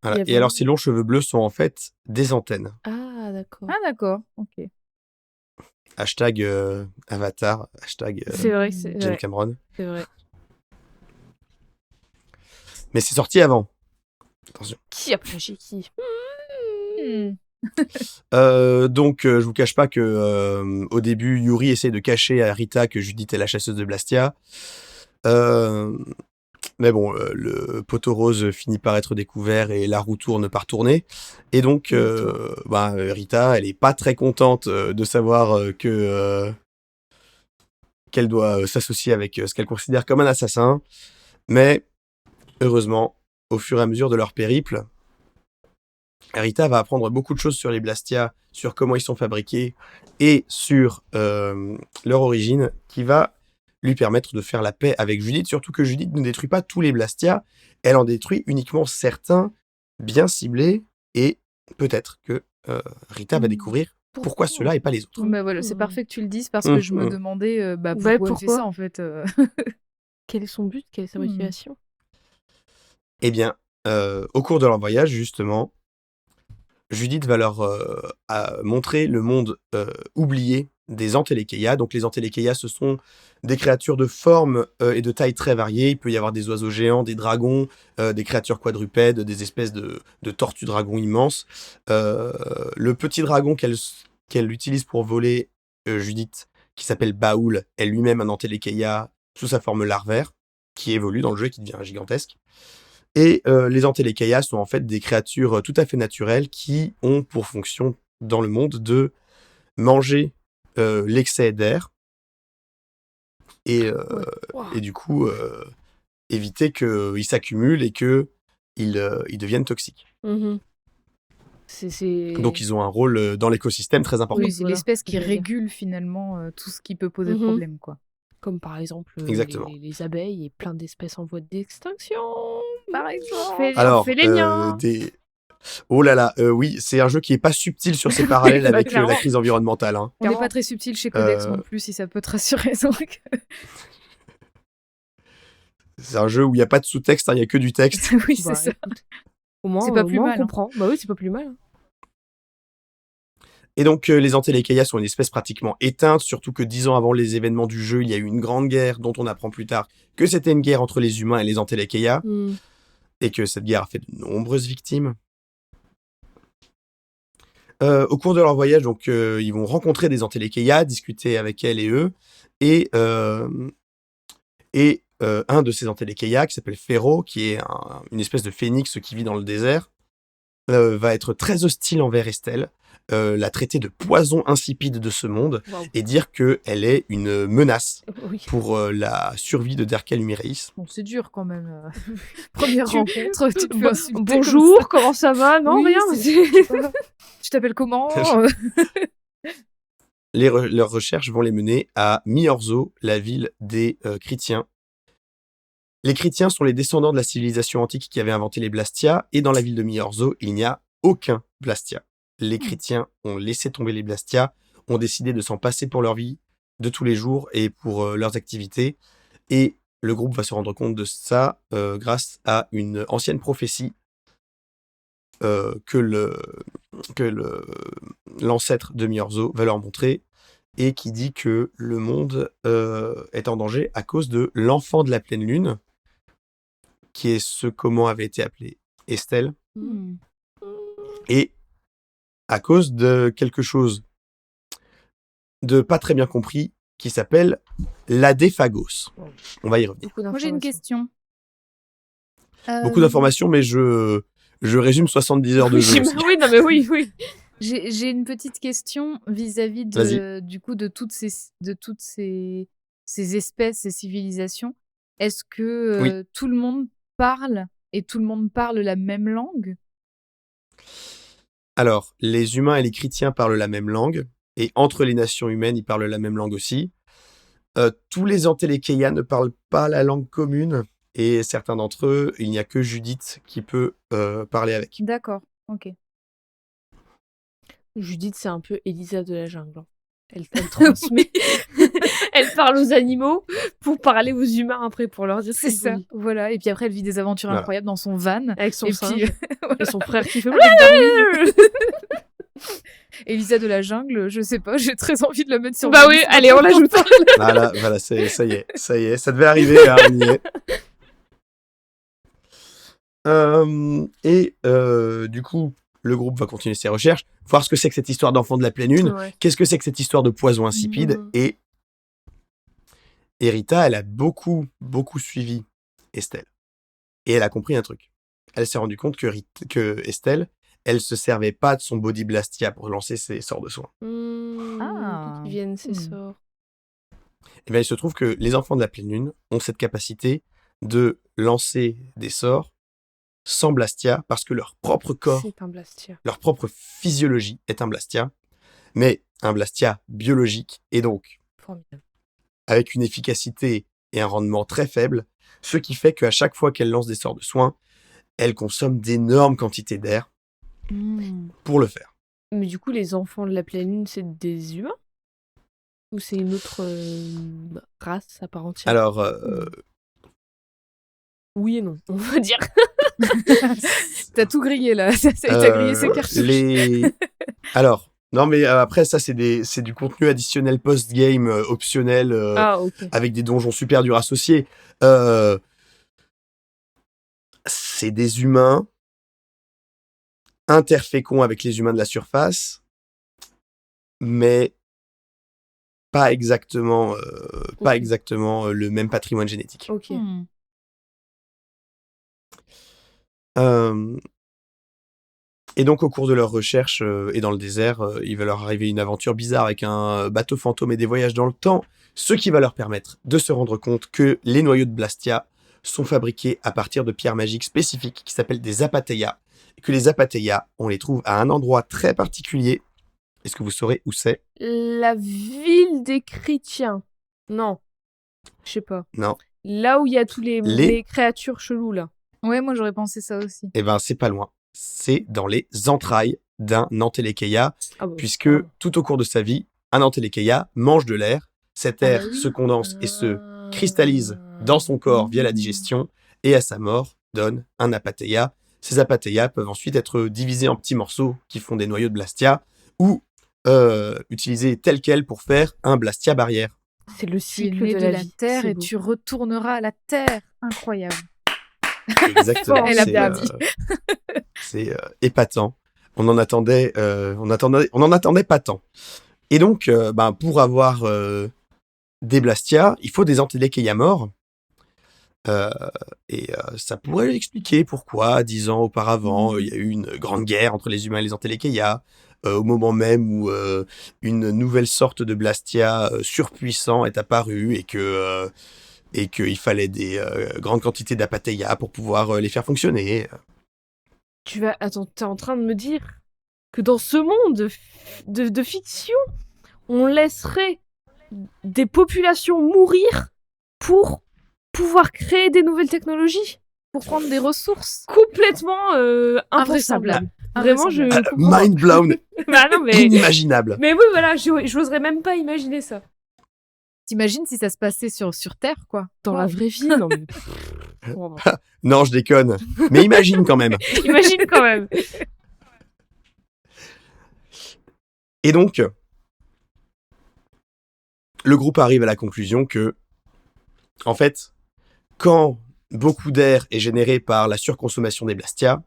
Voilà. Il y avait- Et alors, ces longs cheveux bleus sont en fait des antennes. Ah, d'accord. Ah d'accord, ok. Hashtag Avatar, hashtag C'est vrai, c'est James vrai. Cameron. C'est vrai. Mais c'est sorti avant. Attention. Qui a plagié qui? Donc, je vous cache pas que au début, Yuri essaie de cacher à Rita que Judith est la chasseuse de Blastia. Mais bon, le poteau rose finit par être découvert et la roue tourne par tourner. Et donc, Rita, elle est pas très contente de savoir qu'elle doit s'associer avec ce qu'elle considère comme un assassin. Mais heureusement, au fur et à mesure de leur périple, Rita va apprendre beaucoup de choses sur les Blastia, sur comment ils sont fabriqués et sur leur origine, qui va lui permettre de faire la paix avec Judith, surtout que Judith ne détruit pas tous les Blastia, elle en détruit uniquement certains bien ciblés, et peut-être que Rita va découvrir pourquoi cela et pas les autres. Bah voilà, c'est parfait que tu le dises parce que je me demandais pourquoi elle fait ça en fait. Quel est son but? Quelle est sa motivation? Eh bien, au cours de leur voyage, justement, Judith va leur montrer le monde oublié des Entelekeia. Donc les Entelekeia, ce sont des créatures de forme et de taille très variées. Il peut y avoir des oiseaux géants, des dragons, des créatures quadrupèdes, des espèces de tortues dragons immenses. Le petit dragon qu'elle utilise pour voler, Judith, qui s'appelle Baoul, est lui-même un Entelekeia sous sa forme larvaire, qui évolue dans le jeu et qui devient gigantesque. Et les Entelekeia sont en fait des créatures tout à fait naturelles qui ont pour fonction dans le monde de manger l'excès d'air et du coup éviter qu'il s'accumule et qu'ils deviennent toxiques. Donc ils ont un rôle dans l'écosystème très important. Oui, c'est l'espèce qui régule finalement tout ce qui peut poser problème, quoi. Comme par exemple les abeilles et plein d'espèces en voie d'extinction, par exemple. Alors, fait les miens. Oh là là, oui, c'est un jeu qui est pas subtil sur ses parallèles avec la crise environnementale. Hein. On n'est pas très subtil chez Codex non plus, si ça peut te rassurer. Donc... c'est un jeu où il n'y a pas de sous-texte, il n'y a que du texte. Oui, c'est ça. Écoute, au moins, c'est pas plus mal. On comprend. Bah oui, c'est pas plus mal. Et donc, les Entelekeia sont une espèce pratiquement éteinte, surtout que 10 ans avant les événements du jeu, il y a eu une grande guerre dont on apprend plus tard que c'était une guerre entre les humains et les Entelekeia, et que cette guerre a fait de nombreuses victimes. Au cours de leur voyage, donc, ils vont rencontrer des Entelekeia, discuter avec elles et eux, et un de ces Entelekeia, qui s'appelle Pharaoh, qui est une espèce de phénix qui vit dans le désert, va être très hostile envers Estelle, la traiter de poison insipide de ce monde, et dire qu'elle est une menace pour la survie de Derkel Humireis. Bon, c'est dur quand même. Première rencontre, tu te fais insulter. Bonjour, comment ça va? Non, rien. Tu t'appelles comment? Leurs recherches vont les mener à Miorzo, la ville des chrétiens. Les chrétiens sont les descendants de la civilisation antique qui avait inventé les Blastia, et dans la ville de Miorzo, il n'y a aucun Blastia. Les chrétiens ont laissé tomber les Blastia, ont décidé de s'en passer pour leur vie de tous les jours et pour leurs activités, et le groupe va se rendre compte de ça grâce à une ancienne prophétie que l'ancêtre de Miorzo va leur montrer, et qui dit que le monde est en danger à cause de l'enfant de la pleine lune, qui est ce comment avait été appelé Estelle, et à cause de quelque chose de pas très bien compris qui s'appelle l'Adéphagos. On va y revenir. Moi j'ai une question. Beaucoup d'informations, mais je résume 70 heures de jeu. Oui, non mais oui. J'ai une petite question vis-à-vis de toutes ces espèces, ces civilisations. Est-ce que tout le monde parle et tout le monde parle la même langue? Alors, les humains et les chrétiens parlent la même langue, et entre les nations humaines, ils parlent la même langue aussi. Tous les Entelekeia ne parlent pas la langue commune, et certains d'entre eux, il n'y a que Judith qui peut parler avec. D'accord, ok. Judith, c'est un peu Elisa de la jungle. Elle transmet. Elle parle aux animaux pour parler aux humains après, pour leur dire c'est ça. Voilà. Et puis après, elle vit des aventures incroyables dans son van. Avec son singe. Et son frère qui fait... Elisa de la jungle, je sais pas, j'ai très envie de la mettre sur... Bah oui, allez, on l'ajoute. Voilà, ça y est, ça devait arriver, on y est. Du coup, le groupe va continuer ses recherches, voir ce que c'est que cette histoire d'enfant de la pleine lune, Ouais. qu'est-ce que c'est que cette histoire de poison insipide. Mhm. Et Rita, elle a beaucoup suivi Estelle. Et elle a compris un truc. Elle s'est rendue compte que Estelle, elle se servait pas de son body blastia pour lancer ses sorts de soin. Ah. D'où qu'ils viennent ces Hmm. sorts. Et bien, il se trouve que les enfants de la pleine lune ont cette capacité de lancer des sorts sans blastia parce que leur propre corps, C'est un Blastia. leur propre physiologie est un blastia, mais un blastia biologique et donc Formidable. avec une efficacité et un rendement très faible, ce qui fait qu'à chaque fois qu'elle lance des sorts de soin, elle consomme d'énormes quantités d'air Hmm. pour le faire. Mais du coup, les enfants de la pleine lune, c'est des humains? Ou c'est une autre race à part entière? Alors, Oui et non, on va dire. T'as tout grillé là. T'as grillé ces cartouches. Alors, non mais après ça c'est du contenu additionnel post-game optionnel Ah, ok. avec des donjons super durs associés. C'est des humains interféconds avec les humains de la surface, mais pas exactement Ok. le même patrimoine génétique. Ok. Hmm. Et donc, au cours de leurs recherches et dans le désert, il va leur arriver une aventure bizarre avec un bateau fantôme et des voyages dans le temps, ce qui va leur permettre de se rendre compte que les noyaux de Blastia sont fabriqués à partir de pierres magiques spécifiques qui s'appellent des apathéias, et que les apathéias, on les trouve à un endroit très particulier. Est-ce que vous saurez où c'est? La ville des chrétiens. Non. Je sais pas. Non. Là où il y a tous Les- les créatures cheloues, là. Ouais, moi j'aurais pensé ça aussi. Eh ben, c'est pas loin. C'est dans les entrailles d'un Antélékeia, Ah bah, puisque ah. tout au cours de sa vie, un Antélékeia mange de l'air. Cet air Ah bah oui. se condense et se cristallise dans son corps via la digestion et à sa mort donne un apathéia. Ces apathéias peuvent ensuite être divisés en petits morceaux qui font des noyaux de Blastia ou utilisés tels quels pour faire un Blastia barrière. C'est le Tu es cycle né de de la la vie. terre C'est et beau. tu retourneras à la terre. Incroyable. Exactement. Elle a c'est, bien dit. c'est épatant. On en attendait pas tant. Et donc, pour avoir des Blastia, il faut des Antélékeia morts. Ça pourrait expliquer pourquoi, 10 ans auparavant, il y a eu une grande guerre entre les humains et les Antélékeia, au moment même où une nouvelle sorte de Blastia surpuissant est apparue et qu'il fallait des grandes quantités d'apathéia pour pouvoir les faire fonctionner. Attends, t'es en train de me dire que dans ce monde de fiction, on laisserait des populations mourir pour pouvoir créer des nouvelles technologies? Pour prendre des ressources. Complètement impensable. Invraisemblable. Vraiment, je Invraisemblable. comprends. Mind blown, Bah non, mais... inimaginable. mais oui, voilà, j'oserais même pas imaginer ça. T'imagines si ça se passait sur Terre, quoi. Dans la vraie vie, non mais... Oh, bon. Non, je déconne. Mais imagine quand même. Imagine quand même. Et donc, le groupe arrive à la conclusion que, en fait, quand beaucoup d'air est généré par la surconsommation des Blastia,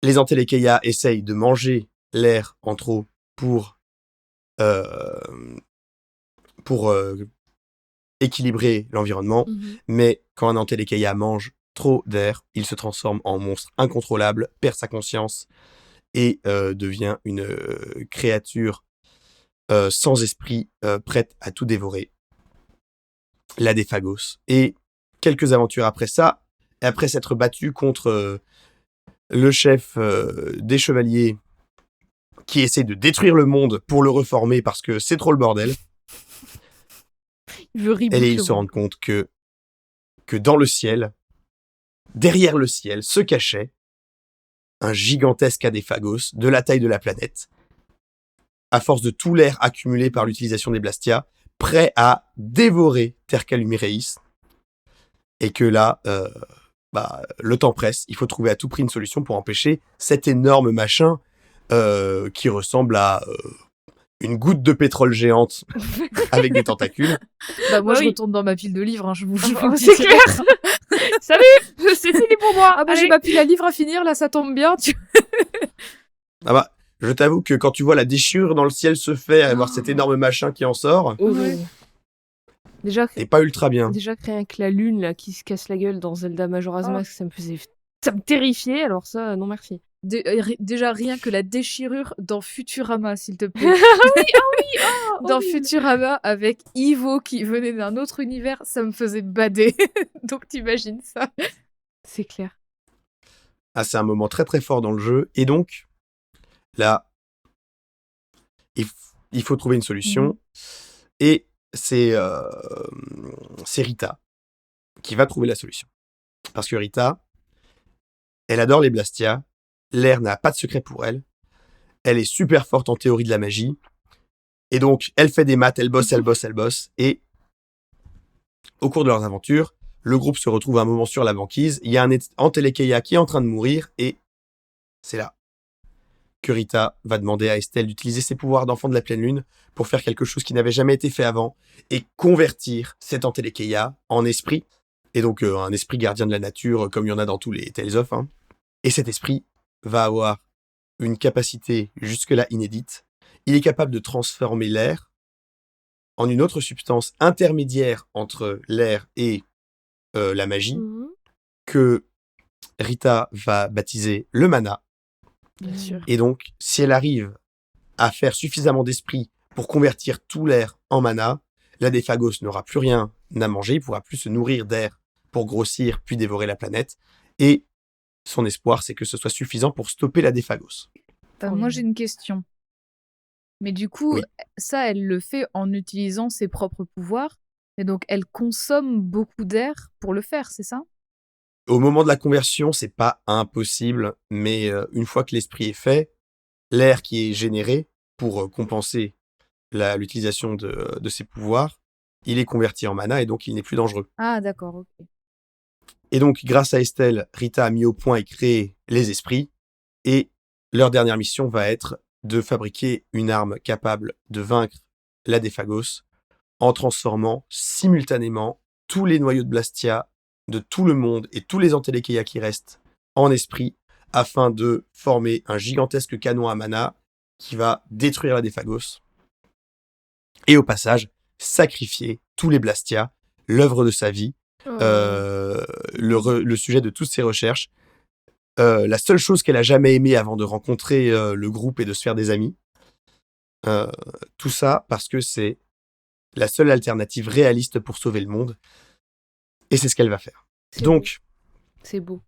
les Antélékeia essayent de manger l'air en trop pour équilibrer l'environnement, mais quand un Antélékeia mange trop d'air, il se transforme en monstre incontrôlable, perd sa conscience et devient une créature sans esprit, prête à tout dévorer. La Déphagos. Et quelques aventures après ça, après s'être battu contre le chef des chevaliers qui essaie de détruire le monde pour le reformer parce que c'est trop le bordel, Il veut reboot et le ils se monde. rendent compte que dans le ciel, derrière le ciel, se cachait un gigantesque Adéphagos de la taille de la planète, à force de tout l'air accumulé par l'utilisation des Blastia, prêt à dévorer Tercalumireis, et que là, le temps presse, il faut trouver à tout prix une solution pour empêcher cet énorme machin qui ressemble à une goutte de pétrole géante avec des tentacules. Bah moi Bah je oui. retourne dans ma pile de livres, hein, je vous Oh, le c'est dis clair. direct. Salut, c'est fini pour moi. Ah bah j'ai Allez. ma pile à livres à finir, là ça tombe bien. Ah bah, je t'avoue que quand tu vois la déchirure dans le ciel se fait, à voir cet énorme machin qui en sort, Horrible. Déjà, c'est pas ultra bien. déjà que rien que la lune là qui se casse la gueule dans Zelda Majora's Oh. Mask, ça me terrifiait. Alors ça, non merci. Déjà rien que la déchirure dans Futurama, s'il te plaît. Dans horrible. Futurama, avec Ivo qui venait d'un autre univers, ça me faisait bader. Donc t'imagines ça. C'est clair. Ah, c'est un moment très très fort dans le jeu. Et donc, là, il faut trouver une solution. Et c'est Rita qui va trouver la solution. Parce que Rita, elle adore les Blastia. L'air n'a pas de secret pour elle. Elle est super forte en théorie de la magie. Et donc, elle fait des maths, elle bosse. Et au cours de leurs aventures, le groupe se retrouve à un moment sur la banquise. Il y a un Entelekeia qui est en train de mourir. Et c'est là que Rita va demander à Estelle d'utiliser ses pouvoirs d'enfant de la pleine lune pour faire quelque chose qui n'avait jamais été fait avant et convertir cet Entelekeia en esprit. Et donc, un esprit gardien de la nature, comme il y en a dans tous les Tales of. Hein. Et cet esprit va avoir une capacité jusque-là inédite. Il est capable de transformer l'air en une autre substance intermédiaire entre l'air et la magie, que Rita va baptiser le mana. Bien sûr. Et donc, si elle arrive à faire suffisamment d'esprit pour convertir tout l'air en mana, la Déphagos n'aura plus rien à manger, il ne pourra plus se nourrir d'air pour grossir puis dévorer la planète. Et son espoir, c'est que ce soit suffisant pour stopper la Déphagos. Moi j'ai une question. Mais du coup, Oui. ça, elle le fait en utilisant ses propres pouvoirs. Et donc, elle consomme beaucoup d'air pour le faire, c'est ça? Au moment de la conversion, c'est pas impossible, mais une fois que l'esprit est fait, l'air qui est généré pour compenser l'utilisation de ses pouvoirs, il est converti en mana et donc il n'est plus dangereux. Ah, d'accord, ok. Et donc, grâce à Estelle, Rita a mis au point et créé les esprits. Et leur dernière mission va être de fabriquer une arme capable de vaincre la Déphagos en transformant simultanément tous les noyaux de Blastia de tout le monde et tous les Entelekeia qui restent en esprit afin de former un gigantesque canon à mana qui va détruire la Déphagos. Et au passage, sacrifier tous les Blastia, l'œuvre de sa vie, le sujet de toutes ses recherches, la seule chose qu'elle a jamais aimée avant de rencontrer le groupe et de se faire des amis. Tout ça parce que c'est la seule alternative réaliste pour sauver le monde. Et c'est ce qu'elle va faire. C'est Donc, C'est beau.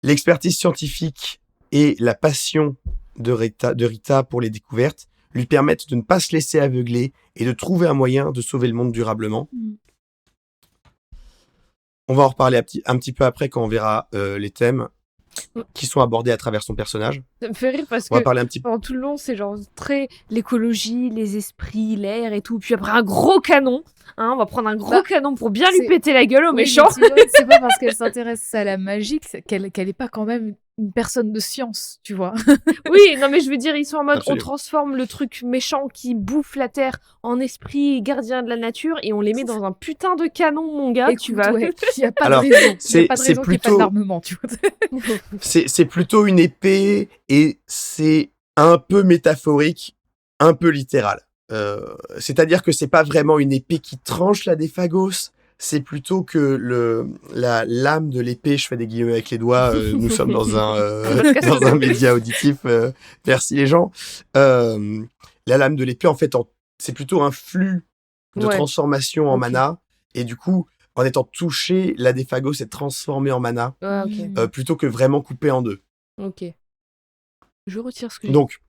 l'expertise scientifique et la passion de Rita pour les découvertes lui permettent de ne pas se laisser aveugler et de trouver un moyen de sauver le monde durablement. On va en reparler un petit peu après quand on verra les thèmes qui sont abordés à travers son personnage. Ça me fait rire parce On va que parler un petit peu. pendant tout le long, c'est genre très l'écologie, les esprits, l'air et tout. Puis après, un gros canon. Hein, on va prendre un gros canon pour bien lui c'est- péter la gueule au Oui, méchant. mais tu vois, c'est pas parce qu'elle s'intéresse à la magie qu'elle est pas quand même une personne de science, tu vois. Oui, non, mais je veux dire, ils sont en mode Absolument. on transforme le truc méchant qui bouffe la terre en esprit gardien de la nature et on les met dans un putain de canon, mon gars. Écoute, tu vas. ouais, il y a pas Alors, de raison. Il y c'est- a pas de c'est raison qu'il n'y ait pas plutôt- d'armement, tu vois. C'est plutôt une épée et c'est un peu métaphorique, un peu littéral. C'est-à-dire que c'est pas vraiment une épée qui tranche la Déphagos, c'est plutôt que la lame de l'épée, je fais des guillemets avec les doigts, nous sommes dans dans un média auditif, merci les gens. La lame de l'épée, en fait, c'est plutôt un flux de Ouais. transformation en Ok. mana, et du coup, en étant touché, la Déphagos est transformée en mana, Ah, ok. plutôt que vraiment coupée en deux. Ok. Je retire ce que j'ai Donc,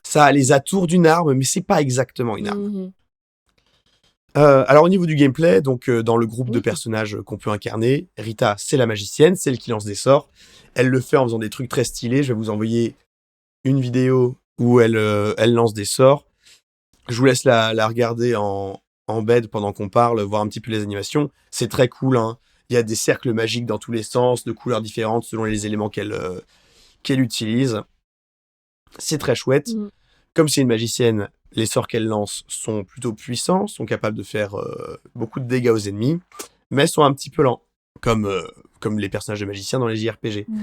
ça a les atours d'une arme, mais c'est pas exactement une dit. arme. Mhm. Alors au niveau du gameplay, donc dans le groupe de Oui. personnages qu'on peut incarner, Rita c'est la magicienne, celle qui lance des sorts. Elle le fait en faisant des trucs très stylés. Je vais vous envoyer une vidéo où elle lance des sorts. Je vous laisse la regarder en bed pendant qu'on parle, voir un petit peu les animations. C'est très cool, hein. Il y a des cercles magiques dans tous les sens, de couleurs différentes selon les éléments qu'elle utilise. C'est très chouette. Mhm. Comme c'est une magicienne, les sorts qu'elle lance sont plutôt puissants, sont capables de faire beaucoup de dégâts aux ennemis, mais sont un petit peu lents. comme les personnages de magiciens dans les JRPG. Mm.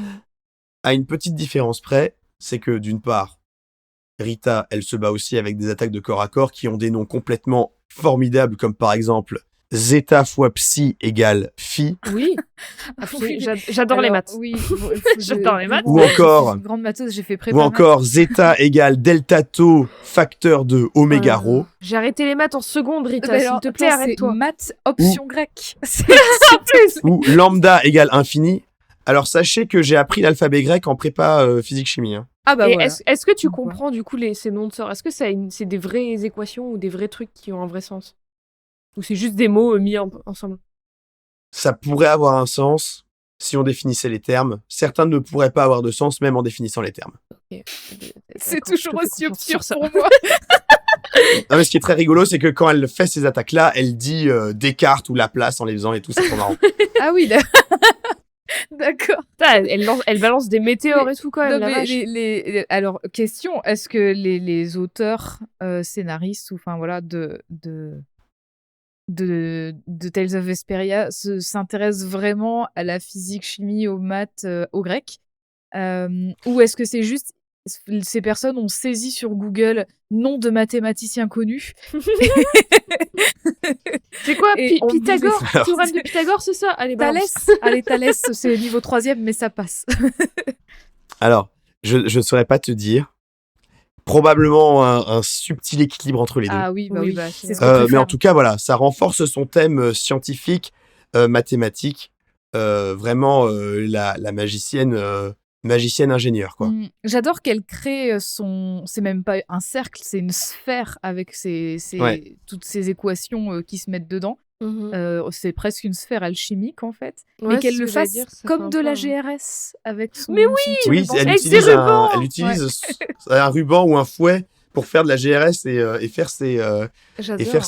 À une petite différence près, c'est que d'une part, Rita, elle se bat aussi avec des attaques de corps à corps qui ont des noms complètement formidables, comme par exemple Zeta fois Psy égale Phi, Oui, Oui. j'adore les Alors, maths. Oui, J'adore les maths. Ou encore- Je suis une grande matheuse, j'ai fait ou prépa maths. encore Zeta égale Delta Tau facteur de Oméga Oh là là. Rho, J'ai arrêté les maths en seconde, Rita, Bah s'il alors, te plaît, attends, c'est arrête-toi. maths option grec. ou Lambda égale infini. Alors sachez que j'ai appris l'alphabet grec en prépa physique-chimie. Hein. Ah bah Et voilà. est-ce que tu Donc, voilà. comprends du coup ces noms de sorts? Est-ce que c'est des vraies équations ou des vrais trucs qui ont un vrai sens? Ou c'est juste des mots mis ensemble? Ça pourrait avoir un sens si on définissait les termes. Certains ne pourraient pas avoir de sens même en définissant les termes. Ok. C'est D'accord, je te toujours fais aussi confiance sur obscur ça. pour moi. Non, mais ce qui est très rigolo, c'est que quand elle fait ces attaques-là, elle dit Descartes ou Laplace en les faisant et tout, c'est trop marrant. Ah oui, d'accord. Putain, elle balance des météores et tout quand même, Non, la mais vache. alors, question, est-ce que les auteurs, scénaristes, ou enfin voilà, de Tales of Vesperia s'intéressent vraiment à la physique, chimie, aux maths, au grec? Ou est-ce que c'est juste ces personnes ont saisi sur Google nom de mathématiciens connus? C'est quoi, Et on Pythagore? Alors- Théorème de Pythagore, c'est ça? Allez, balance. Thalès, allez, Thalès, c'est niveau 3e, mais ça passe. Alors, je ne saurais pas te dire. Probablement un subtil équilibre entre les deux. Ah oui, bah Oui, oui, bah, c'est c'est ce vrai. qu'on Mais préfère. en tout cas, voilà, ça renforce son thème scientifique, mathématique, vraiment la magicienne ingénieure, quoi. J'adore qu'elle crée son. C'est même pas un cercle, c'est une sphère avec Ouais. toutes ces équations qui se mettent dedans. C'est presque une sphère alchimique en fait. Ouais, Mais qu'elle c'est le ce que j'allais fasse dire, ça fait comme un de peu la un- GRS avec son. Mais oui, son petit Oui, ruban. elle Avec des utilise, rubans. un ruban ou un fouet pour faire de la GRS et faire J'adore.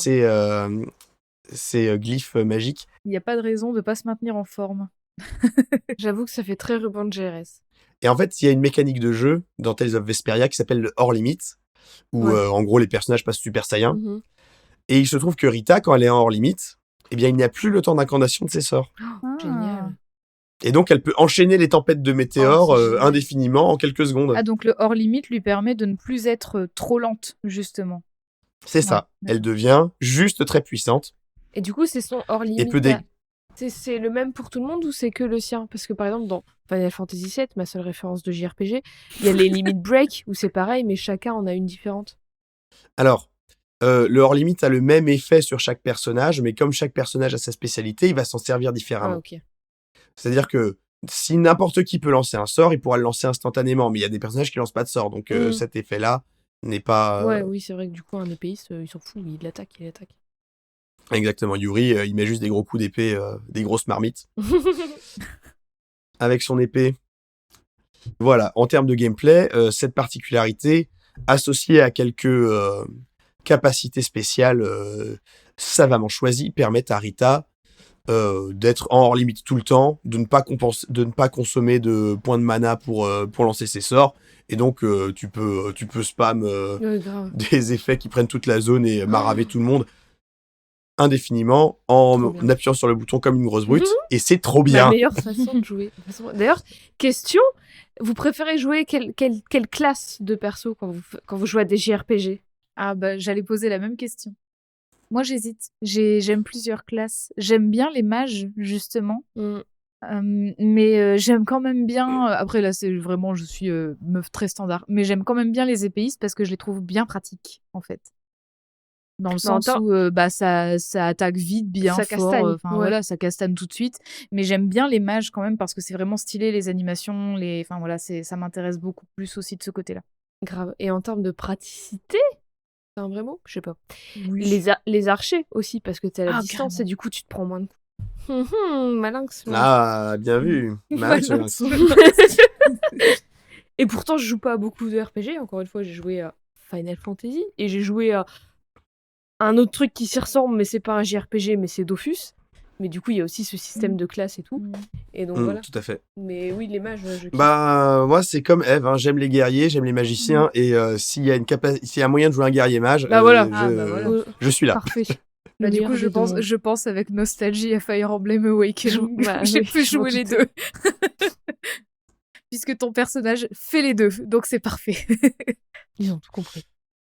ses glyphes magiques. Il n'y a pas de raison de pas se maintenir en forme. J'avoue que ça fait très ruban de GRS. Et en fait, il y a une mécanique de jeu dans Tales of Vesperia qui s'appelle le hors limit, où Ouais. en gros les personnages passent Super Saiyan. Mhm. Et il se trouve que Rita, quand elle est en hors limit, eh bien, il n'y a plus le temps d'incandation de ses sorts. Génial. Et donc, elle peut enchaîner les tempêtes de météores Oh, c'est génial. indéfiniment en quelques secondes. Ah, donc le hors limite lui permet de ne plus être trop lente, justement. C'est ça. Ouais. Elle devient juste très puissante. Et du coup, c'est son hors limite. Et peut dé- C'est le même pour tout le monde ou c'est que le sien? Parce que par exemple, dans Final Fantasy VII, ma seule référence de JRPG, il y a les limit break où c'est pareil, mais chacun en a une différente. Alors, le hors limit a le même effet sur chaque personnage, mais comme chaque personnage a sa spécialité, il va s'en servir différemment. Ah, ok. C'est-à-dire que si n'importe qui peut lancer un sort, il pourra le lancer instantanément, mais il y a des personnages qui lancent pas de sort, donc Mhm. cet effet-là n'est pas... Ouais, oui, c'est vrai que du coup, un épéiste, il s'en fout, il attaque. Exactement, Yuri, il met juste des gros coups d'épée, des grosses marmites. Avec son épée. Voilà, en termes de gameplay, cette particularité, associée à quelques capacités spéciales savamment choisies, permettent à Rita d'être en hors limite tout le temps, de ne pas consommer de points de mana pour lancer ses sorts, et donc tu peux spam Ouais, grave. des effets qui prennent toute la zone et maraver tout le monde indéfiniment en Trop bien. appuyant sur le bouton comme une grosse brute, Mhm. et c'est trop La bien. meilleure façon de jouer. D'ailleurs, question, vous préférez jouer quelle classe de perso quand vous jouez à des JRPG? Ah bah j'allais poser la même question. Moi j'hésite. J'aime plusieurs classes. J'aime bien les mages justement, mais j'aime quand même bien. Après là c'est vraiment je suis meuf très standard, mais j'aime quand même bien les épéistes parce que je les trouve bien pratiques en fait. Dans le sens attends. où ça attaque vite, bien Ça fort. castagne, Enfin ouais. voilà, ça castagne tout de suite. Mais j'aime bien les mages quand même parce que c'est vraiment stylé les animations. Enfin voilà, ça m'intéresse beaucoup plus aussi de ce côté-là. Grave. Et en termes de praticité, c'est un vrai mot? Je sais pas. Oui. Les archers aussi, parce que t'es à la Ah, distance carrément. et du coup tu te prends moins de coups. Malinx. moi. Ah, bien vu. Malinx. Et pourtant, je joue pas à beaucoup de RPG. Encore une fois, j'ai joué à Final Fantasy et j'ai joué à un autre truc qui s'y ressemble, mais c'est pas un JRPG, mais c'est Dofus. Mais du coup, il y a aussi ce système de classe et tout. Et donc voilà. Tout à fait. Mais oui, les mages, je kiffe. Bah, moi, c'est comme Eve, hein. J'aime les guerriers, j'aime les magiciens, et s'il y a moyen de jouer un guerrier mage, Bah voilà. Ah, bah voilà. Euh, je suis là. Parfait. Bah, du meilleur coup, des deux mondes. je pense avec nostalgie à Fire Emblem Awakening. Bah, J'ai oui, pu je m'en jouer les doutais. deux. Puisque ton personnage fait les deux, donc c'est parfait. Ils ont tout compris.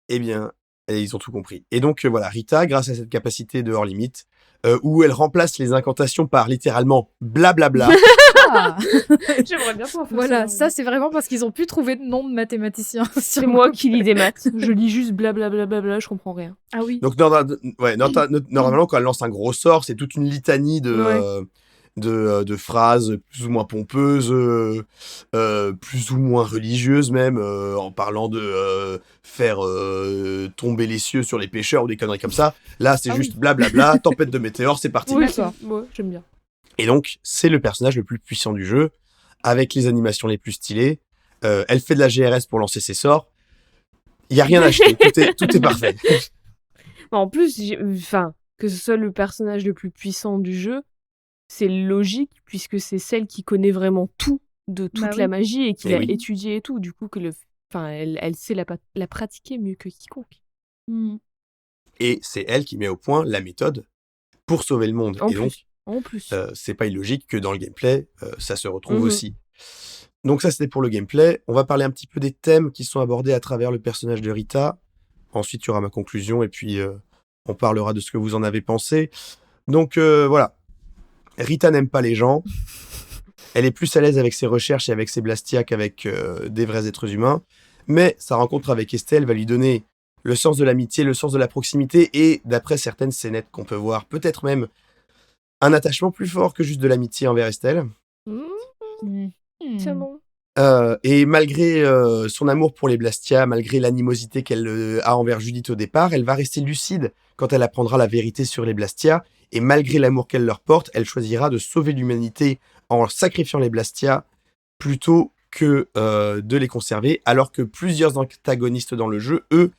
Eh bien, ils ont tout compris. Et donc, voilà, Rita, grâce à cette capacité de hors limite, où elle remplace les incantations par littéralement blablabla. Ah, J'aimerais bien pouvoir faire voilà, ça. ça c'est vraiment parce qu'ils ont pu trouver de nom de mathématicien. C'est moi qui lis des maths. Je lis juste blablabla, je comprends rien. Ah oui. Donc, normalement, quand elle lance un gros sort, c'est toute une litanie Ouais. de phrases plus ou moins pompeuses, plus ou moins religieuses même, en parlant de faire tomber les cieux sur les pêcheurs ou des conneries comme ça. Là, c'est Ah juste oui. blablabla, tempête de météores, c'est parti. Oui, D'accord. ouais, j'aime bien. Et donc, c'est le personnage le plus puissant du jeu, avec les animations les plus stylées. Elle fait de la GRS pour lancer ses sorts. Il n'y a rien à acheter, tout est parfait. En plus, enfin, que ce soit le personnage le plus puissant du jeu, c'est logique puisque c'est celle qui connaît vraiment tout de toute Bah la oui. magie et qui Eh l'a oui. étudiée et tout. Du coup, elle sait la pratiquer mieux que quiconque. Hmm. Et c'est elle qui met au point la méthode pour sauver le monde. En Et plus. donc, En plus. c'est pas illogique que dans le gameplay, ça se retrouve Mhm. aussi. Donc ça, c'était pour le gameplay. On va parler un petit peu des thèmes qui sont abordés à travers le personnage de Rita. Ensuite, il y aura ma conclusion et puis on parlera de ce que vous en avez pensé. Donc voilà. Rita n'aime pas les gens. Elle est plus à l'aise avec ses recherches et avec ses Blastia qu'avec des vrais êtres humains. Mais sa rencontre avec Estelle va lui donner le sens de l'amitié, le sens de la proximité et, d'après certaines scénettes qu'on peut voir, peut-être même un attachement plus fort que juste de l'amitié envers Estelle. Hmm. Tiens non. Et malgré son amour pour les Blastia, malgré l'animosité qu'elle a envers Judith au départ, elle va rester lucide quand elle apprendra la vérité sur les Blastia. Et malgré l'amour qu'elle leur porte, elle choisira de sauver l'humanité en sacrifiant les Blastia plutôt que de les conserver, alors que plusieurs antagonistes dans le jeu, eux,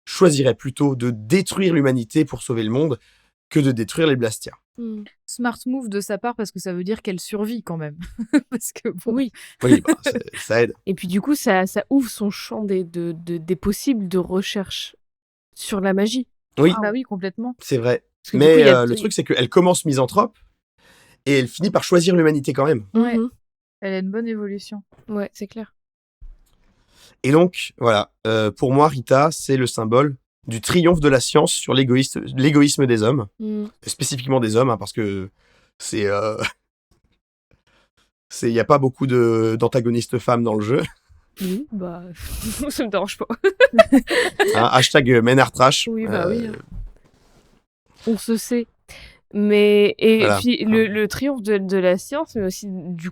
choisiraient plutôt de détruire l'humanité pour sauver le monde que de détruire les Blastia. Smart move de sa part parce que ça veut dire qu'elle survit quand même. Parce que bon, Oui. Oui, bah, ça aide. Et puis du coup, ça ouvre son champ des possibles de recherche sur la magie. Oui, bah oui, complètement. c'est vrai. Parce que du coup, Mais il y a- le truc, c'est qu'elle commence misanthrope et elle finit par choisir l'humanité quand même. Ouais. Mhm. Elle a une bonne évolution. Ouais, c'est clair. Et donc, voilà, pour moi, Rita, c'est le symbole du triomphe de la science sur l'égoïsme des hommes, spécifiquement des hommes, hein, parce que c'est... il n'y a pas beaucoup d'antagonistes femmes dans le jeu. Oui, bah, ça me dérange pas. Hein, hashtag Menartrash. Oui, bah oui. On se sait. Mais, et Voilà. puis, le triomphe de la science, mais aussi, du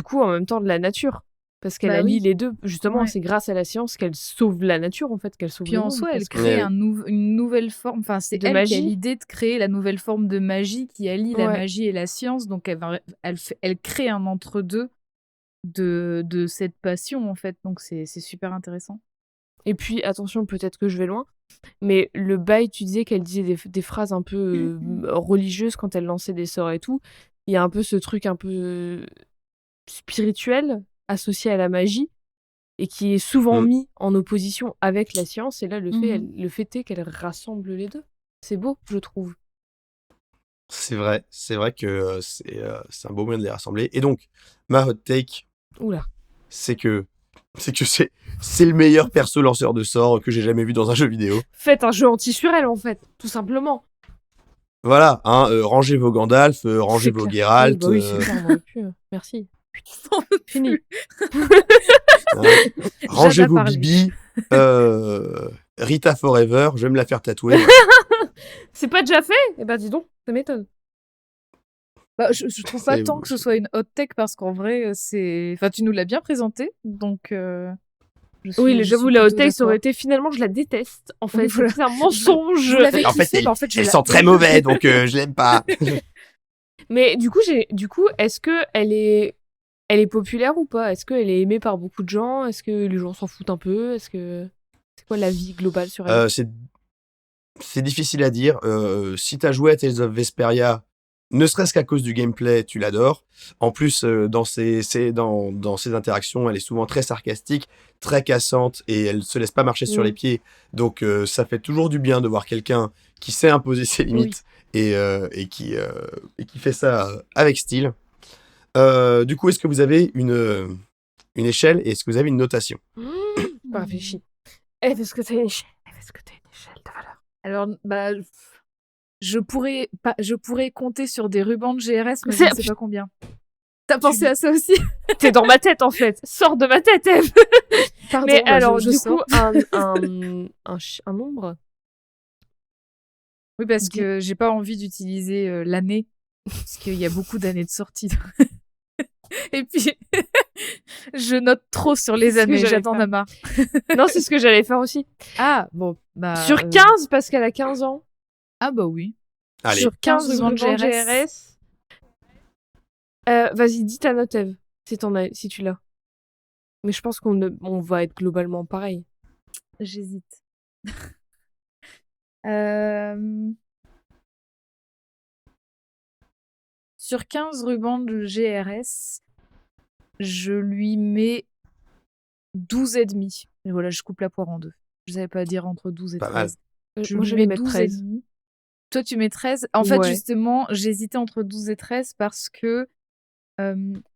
coup, en même temps, de la nature. Parce qu'elle Bah allie oui. les deux. Justement, Ouais. c'est grâce à la science qu'elle sauve la nature, en fait, qu'elle sauve Puis le en monde. soi, elle parce que- crée Ouais. une nouvelle forme. Enfin, c'est De elle qui a magie. l'idée de créer la nouvelle forme de magie qui allie la Ouais. magie et la science. Donc, elle crée un entre-deux de cette passion, en fait. Donc, c'est super intéressant. Et puis, attention, peut-être que je vais loin, mais le bail, tu disais qu'elle disait des phrases un peu religieuses quand elle lançait des sorts et tout. Il y a un peu ce truc un peu spirituel associé à la magie et qui est souvent Mm. mis en opposition avec la science. Et là, le Mhm. fait est qu'elle rassemble les deux. C'est beau, je trouve. C'est vrai que c'est un beau moyen de les rassembler. Et donc, ma hot take, Oula. c'est que c'est le meilleur perso lanceur de sorts que j'ai jamais vu dans un jeu vidéo. Faites un jeu anti-surel, en fait, tout simplement. Voilà, hein, rangez vos Gandalf, rangez C'est vos clair. Geralt, Oui, bah oui, super, on aurait pu. Merci. Fini. hein, rangez Jade a vos parlé. Bibi, Rita Forever, je vais me la faire tatouer. C'est pas déjà fait? Eh ben, dis donc, ça m'étonne. Bah, je trouve pas C'est- tant que ce soit une hot tech parce qu'en vrai, c'est. Enfin, tu nous l'as bien présenté, donc. Oui, je j'avoue, suis la hot plutôt take, ça aurait d'accord. été finalement, je la déteste. En fait, Oui, voilà. c'est un mensonge. Je l'avais En fait, kiffé, mais en fait, je elles la sont très hais. mauvais, donc je l'aime pas. Mais du coup, est-ce que elle est populaire ou pas? Est-ce qu'elle est aimée par beaucoup de gens? Est-ce que les gens s'en foutent un peu? C'est quoi la vie globale sur elle? C'est difficile à dire. Si t'as joué à Tales of Vesperia, Ne serait-ce qu'à cause du gameplay, tu l'adores. En plus, dans ses interactions, elle est souvent très sarcastique, très cassante, et elle se laisse pas marcher sur les pieds. Donc, ça fait toujours du bien de voir quelqu'un qui sait imposer ses limites et qui fait ça avec style. Du coup, est-ce que vous avez une échelle et est-ce que vous avez une notation? Pas réfléchi. Est-ce que t'as une échelle de valeur? Alors, bah, je pourrais compter sur des rubans de GRS, mais je C'est- ne sais pas combien. T'as pensé à ça aussi? T'es dans ma tête en fait. Sors de ma tête, Eve. Pardon, Mais bah, alors, je du sors. coup, un nombre. Oui, parce que j'ai pas envie d'utiliser l'année, parce qu'il y a beaucoup d'années de sortie. Et puis, je note trop sur les C'est ce que années, j'allais j'attends faire. la marre. Non, c'est ce que j'allais faire aussi. Ah, bon, bah... Sur 15, parce qu'elle a 15 ans. Ah bah oui. Allez, Sur 15 rubans de rubans de GRS. GRS. Vas-y, dis ta note, Eve, si tu l'as. Mais je pense on va être globalement pareil. J'hésite. Sur 15 rubans de GRS, je lui mets 12,5. Et voilà, je coupe la poire en deux. Je savais pas dire entre 12 et Pas mal. 13. Je Moi, lui j'allais mets mettre 12 13. et demi. Toi, tu mets 13. En fait, Ouais. justement, j'hésitais entre 12 et 13 parce que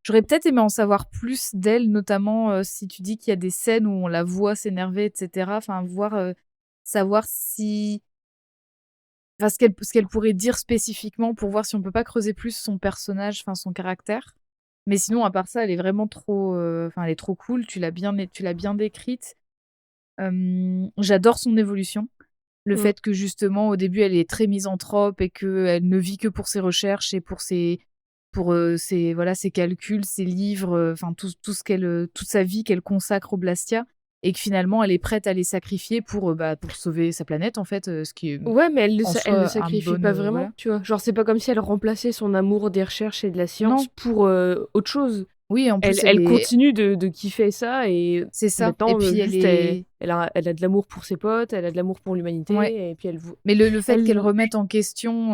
j'aurais peut-être aimé en savoir plus d'elle, notamment si tu dis qu'il y a des scènes où on la voit s'énerver, etc. Enfin, savoir si... Enfin, ce qu'elle pourrait dire spécifiquement pour voir si on peut pas creuser plus son personnage, enfin son caractère. Mais sinon, à part ça, elle est vraiment trop... Enfin, elle est trop cool. Tu l'as bien décrite. J'adore son évolution. Le fait que justement, au début, elle est très misanthrope et qu'elle ne vit que pour ses recherches et pour ses calculs, ses livres, enfin toute sa vie qu'elle consacre au Blastia, et que finalement elle est prête à les sacrifier pour sauver sa planète en fait, ce qui est Ouais, mais elle le en elle soi le sacrifie un pas bon, vraiment, voilà. tu vois. Genre, c'est pas comme si elle remplaçait son amour des recherches et de la science Non. pour autre chose. Oui, en plus Elle continue de kiffer ça et c'est ça. maintenant, Et puis elle a de l'amour pour ses potes, elle a de l'amour pour l'humanité, Ouais. et puis Mais le fait elle- qu'elle remette en question,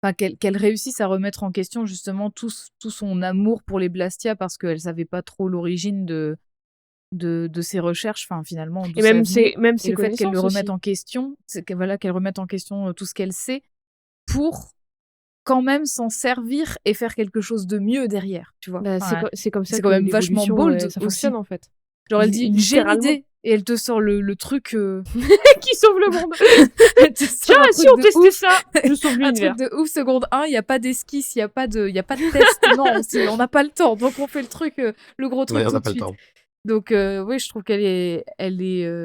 enfin qu'elle réussisse à remettre en question justement tout son amour pour les Blastia, parce qu'elle savait pas trop l'origine de ses recherches, enfin finalement d'où et ça même venait. ses Et le fait qu'elle le connaissances remette aussi. en question, c'est qu'elle remette en question tout ce qu'elle sait pour quand même s'en servir et faire quelque chose de mieux derrière, tu vois. Bah, Enfin, c'est comme ça c'est que quand même vachement l'évolution, bold ça aussi. fonctionne en fait. Genre elle dit j'ai une Littéralement. idée et elle te sort le truc Qui sauve le monde. elle te sort Tiens, un si truc on de testait ouf. ça, je sauve Un l'univers. truc de ouf, seconde 1, il n'y a pas d'esquisse, il n'y a pas de test, non, on n'a pas le temps, donc on fait le gros truc Ouais, on tout n'a de pas le suite. temps. Donc oui, je trouve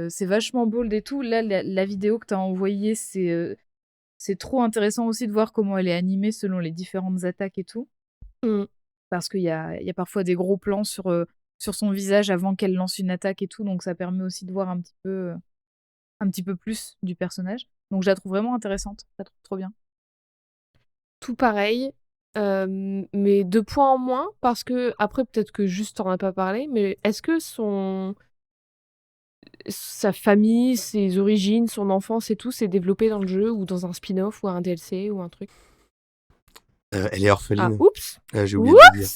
c'est vachement bold et tout. Là, la vidéo que tu as envoyée, c'est trop intéressant aussi de voir comment elle est animée selon les différentes attaques et tout. Parce qu'il y a parfois des gros plans sur son visage avant qu'elle lance une attaque et tout, donc ça permet aussi de voir un petit peu plus du personnage. Donc je la trouve vraiment intéressante, je la trouve trop bien. Tout pareil, mais 2 points en moins, parce que, après, peut-être que juste t'en as pas parlé, mais est-ce que sa famille, ses origines, son enfance et tout, s'est développé dans le jeu, ou dans un spin-off, ou un DLC, ou un truc? Elle est orpheline. Ah, oups! J'ai oublié de le dire.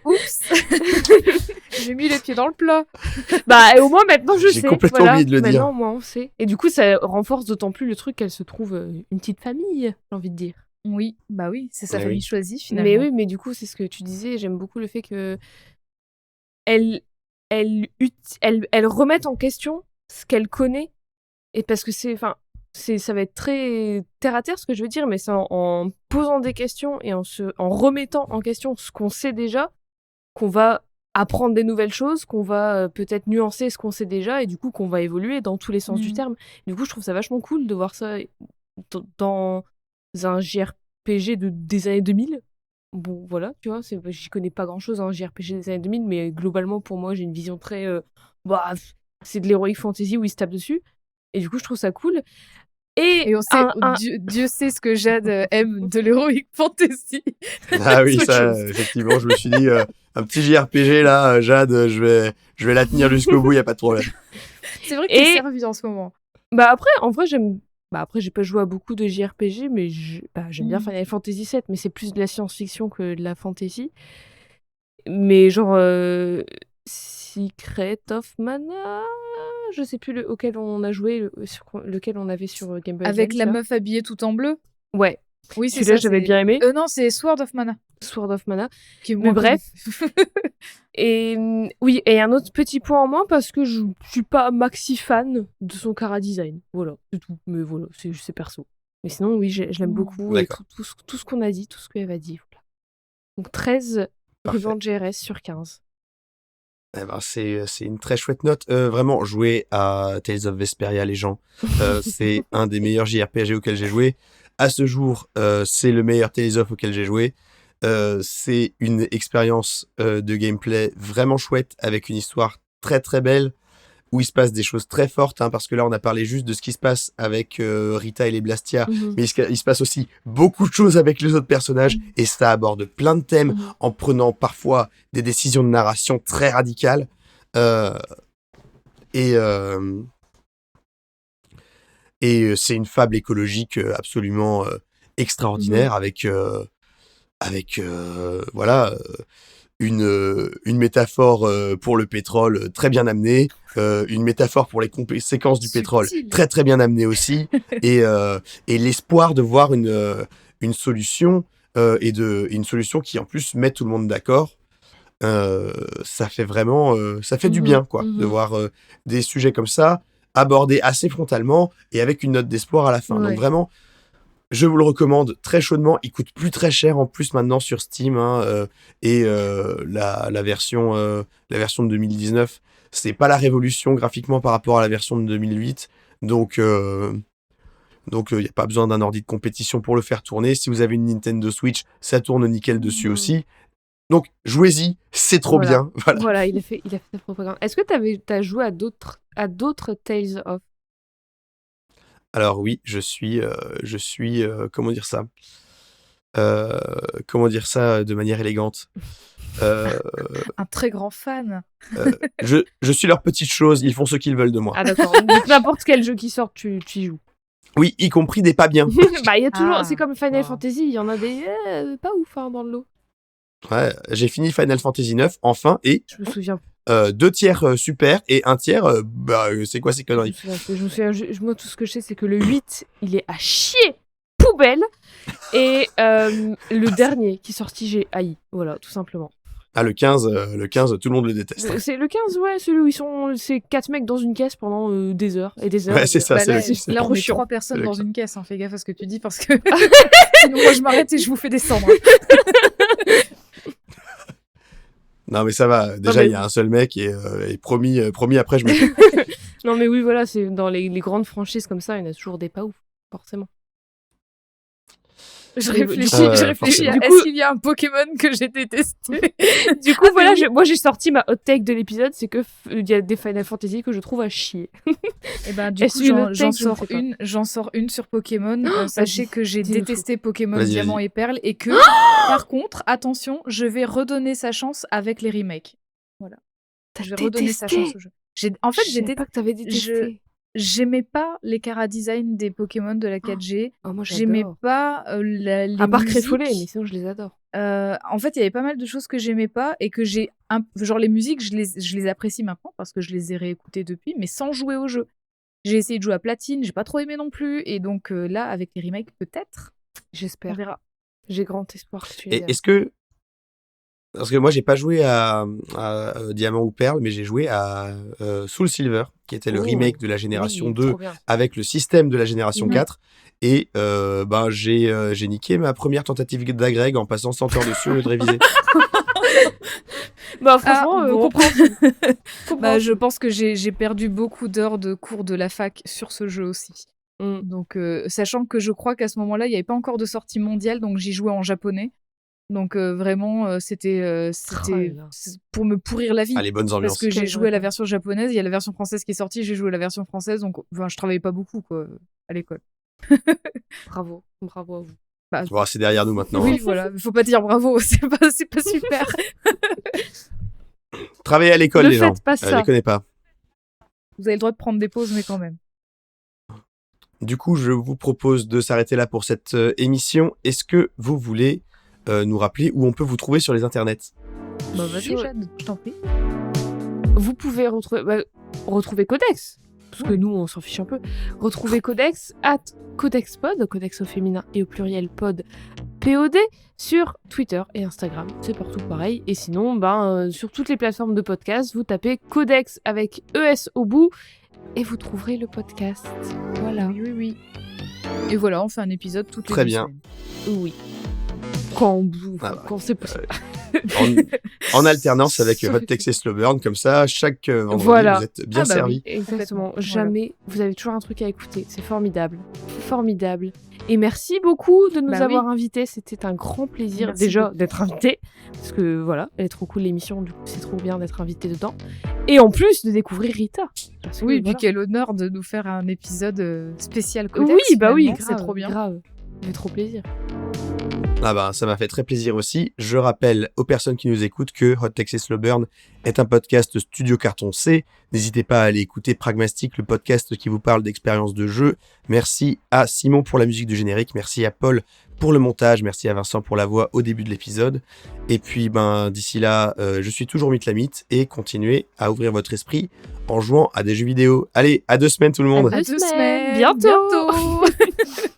Oups. J'ai mis les pieds dans le plat. Bah, et au moins, maintenant, je sais. J'ai complètement voilà. oublié de le dire. Maintenant, au moins, on sait. Et du coup, ça renforce d'autant plus le truc qu'elle se trouve une petite famille, j'ai envie de dire. Oui, bah oui, c'est sa Ouais, famille oui. choisie finalement. Mais oui, mais du coup, c'est ce que tu disais. J'aime beaucoup le fait que elle remette en question ce qu'elle connaît. Et parce que ça va être très terre à terre ce que je veux dire, mais c'est en posant des questions et en remettant en question ce qu'on sait déjà, qu'on va apprendre des nouvelles choses, qu'on va peut-être nuancer ce qu'on sait déjà, et du coup qu'on va évoluer dans tous les sens du terme. Du coup, je trouve ça vachement cool de voir ça dans un JRPG des années 2000. Bon, voilà, tu vois, j'y connais pas grand-chose en JRPG des années 2000, mais globalement, pour moi, j'ai une vision très... c'est de l'heroic fantasy où ils se tapent dessus. Et du coup, je trouve ça cool. Et on sait, Dieu sait ce que Jade aime de l'heroic fantasy. Ah oui, C'est autre ça, chose. effectivement, je me suis dit, un petit JRPG là, Jade, je vais la tenir jusqu'au bout, y a pas de problème. C'est vrai que t'es servie en ce moment. Bah après, en vrai, j'aime Bah après, j'ai pas joué à beaucoup de JRPG, mais j'aime bien Mhm. Final Fantasy VII, mais c'est plus de la science-fiction que de la fantasy. Mais genre Secret of Mana, je sais plus auquel on a joué, lequel on avait sur Game Boy Avec Advance, la là. meuf habillée tout en bleu. Ouais, Oui, c'est celui-là ça. j'avais bien aimé. Non, c'est Sword of Mana. Sword of Mana. Qui est Mais moins bref. connu. Et oui, et un autre petit point en moins parce que je suis pas maxi fan de son chara design. Voilà, c'est tout. Mais voilà, c'est perso. Mais sinon, oui, je l'aime beaucoup. Et D'accord. tout ce qu'on a dit, tout ce qu'Eve a dit. Voilà. Donc 13 Parfait. Revenge RS sur 15. Eh ben, c'est une très chouette note. Vraiment, jouer à Tales of Vesperia, les gens, c'est un des meilleurs JRPG auxquels j'ai joué. À ce jour, c'est le meilleur Tales of auquel j'ai joué. C'est une expérience de gameplay vraiment chouette, avec une histoire très très belle, où il se passe des choses très fortes, hein, parce que là, on a parlé juste de ce qui se passe avec Rita et les Blastia, mais il se passe aussi beaucoup de choses avec les autres personnages, et ça aborde plein de thèmes, en prenant parfois des décisions de narration très radicales. Et c'est une fable écologique absolument extraordinaire, avec voilà, une métaphore pour le pétrole très bien amenée, une métaphore pour les conséquences du pétrole Subtil. très très bien amenée aussi, et l'espoir de voir une solution, et une solution qui en plus met tout le monde d'accord. Ça fait vraiment ça fait du bien, quoi, de voir des sujets comme ça abordés assez frontalement et avec une note d'espoir à la fin. Ouais. Donc vraiment, je vous le recommande très chaudement. Il coûte plus très cher en plus maintenant sur Steam, hein, et la version de 2019, c'est pas la révolution graphiquement par rapport à la version de 2008. Donc il n'y a pas besoin d'un ordi de compétition pour le faire tourner. Si vous avez une Nintendo Switch, ça tourne nickel dessus aussi. Donc jouez-y, c'est trop Voilà. bien. Voilà. Voilà, il a fait sa propagande. Est-ce que t'as joué à d'autres Tales of? Alors oui, je suis comment dire ça de manière élégante. Un très grand fan. Je suis leur petite chose, ils font ce qu'ils veulent de moi. Ah d'accord. Donc n'importe quel jeu qui sort, tu y joues. Oui, y compris des pas bien. Bah il y a toujours, Ah, c'est comme Final wow. Fantasy, il y en a des pas ouf hein, dans le lot. Ouais, j'ai fini Final Fantasy 9 enfin, et Je me souviens. 2 tiers super et 1 tiers c'est quoi ces conneries. Je me souviens, moi tout ce que je sais c'est que le 8, il est à chier, poubelle, et le dernier qui est sorti, j'ai haï. Voilà, tout simplement. Ah, le 15, tout le monde le déteste. C'est le 15, ouais, celui où c'est 4 mecs dans une caisse pendant des heures et des heures. Ouais, c'est ça, Bah c'est là, le là, on trop met chiant. 3 personnes C'est dans le- une caisse. Hein. Fais gaffe à ce que tu dis parce que sinon moi je m'arrête et je vous fais descendre. Non, mais ça va. Déjà, mais- il y a un seul mec et promis après, je me Non mais oui, voilà, c'est dans les grandes franchises comme ça, il y en a toujours des pas ouf, forcément. Je Mais réfléchis, ouais, je réfléchis à forcément. est-ce qu'il y a un Pokémon que j'ai détesté. Du coup, voilà, moi j'ai sorti ma hot take de l'épisode, c'est que il y a des Final Fantasy que je trouve à chier. Et ben du Est-ce coup une j'en take, j'en je ne sors sais pas. j'en sors une sur Pokémon. Sachez vas-y, que j'ai dis-nous détesté Pokémon Vas-y, Diamant vas-y. et Perle et que par contre, attention, je vais redonner sa chance avec les remakes. Voilà. T'as Je vais redonner sa chance au jeu. En fait, Je savais pas que t'avais détesté. j'aimais pas les chara-design des Pokémon de la 4G. Oh, moi J'aimais j'adore. pas les À part musiques. Créfollet, mais sinon je les adore. En fait, il y avait pas mal de choses que j'aimais pas et que genre les musiques, je les apprécie maintenant parce que je les ai réécoutées depuis, mais sans jouer au jeu. J'ai essayé de jouer à Platine, j'ai pas trop aimé non plus, et donc là, avec les remakes, peut-être, on J'espère. verra. J'ai grand espoir que tu Et aies. est-ce que... Parce que moi, j'ai pas joué à Diamant ou Perle, mais j'ai joué à Soul Silver, qui était le Oh, remake de la génération oui, 2 trop bien. avec le système de la génération Mhm. 4. Et j'ai niqué ma première tentative d'agrég en passant 100 heures dessus au lieu de réviser. Bah franchement, bon. compréhensible. Bah, je pense que j'ai perdu beaucoup d'heures de cours de la fac sur ce jeu aussi. Mm. Donc, sachant que je crois qu'à ce moment-là, il n'y avait pas encore de sortie mondiale, donc j'y jouais en japonais. Donc vraiment, c'était Oh là là. pour me pourrir la vie. Ah, les bonnes Parce ambiances. que j'ai Quelle joué à la vraie version japonaise, il y a la version française qui est sortie, j'ai joué à la version française, donc enfin, je travaillais pas beaucoup quoi, à l'école. Bravo à vous. Bon, c'est derrière nous maintenant. Oui, hein. voilà, faut pas dire bravo, c'est pas super. Travaillez à l'école, Ne les gens. faites pas ça. Je les connais pas. Vous avez le droit de prendre des pauses, mais quand même. Du coup, je vous propose de s'arrêter là pour cette émission. Est-ce que vous voulez nous rappeler où on peut vous trouver sur les internets? Bah vas-y, Sur- Jade, je t'en prie. Vous pouvez retrouver Codex, parce que nous, on s'en fiche un peu. Retrouvez Codex @CodexPod, Codex au féminin et au pluriel pod, POD, sur Twitter et Instagram. C'est partout pareil. Et sinon, sur toutes les plateformes de podcast, vous tapez Codex avec ES au bout et vous trouverez le podcast. Voilà. Oui. Et voilà, on fait un épisode toutes les Très 2 bien. semaines. Oui. Quand c'est possible. En alternance avec Hot Texas Slow Burn, comme ça, chaque vendredi, Voilà. vous êtes bien Ah bah servi. oui. Exactement. Complètement. Jamais vous avez toujours un truc à écouter. C'est formidable. Formidable. Et merci beaucoup de nous Bah avoir invités. C'était un grand plaisir Merci déjà beaucoup. d'être invité. Parce que voilà, elle est trop cool l'émission. Du coup, c'est trop bien d'être invité dedans. Et en plus de découvrir Rita. Parce que, Oui, et puis voilà. quel honneur de nous faire un épisode spécial Codex. Oui, bah oui, finalement, grave, c'est trop bien. Grave. Ça fait trop plaisir. Ah bah, ça m'a fait très plaisir aussi. Je rappelle aux personnes qui nous écoutent que Hot Texas Slow Burn est un podcast Studio Carton C. N'hésitez pas à aller écouter Pragmastic, le podcast qui vous parle d'expériences de jeu. Merci à Simon pour la musique du générique. Merci à Paul pour le montage. Merci à Vincent pour la voix au début de l'épisode. Et puis, d'ici là, je suis toujours Mythe et continuez à ouvrir votre esprit en jouant à des jeux vidéo. Allez, à 2 semaines tout le monde. À 2 2 semaines. semaines. Bientôt. Bientôt.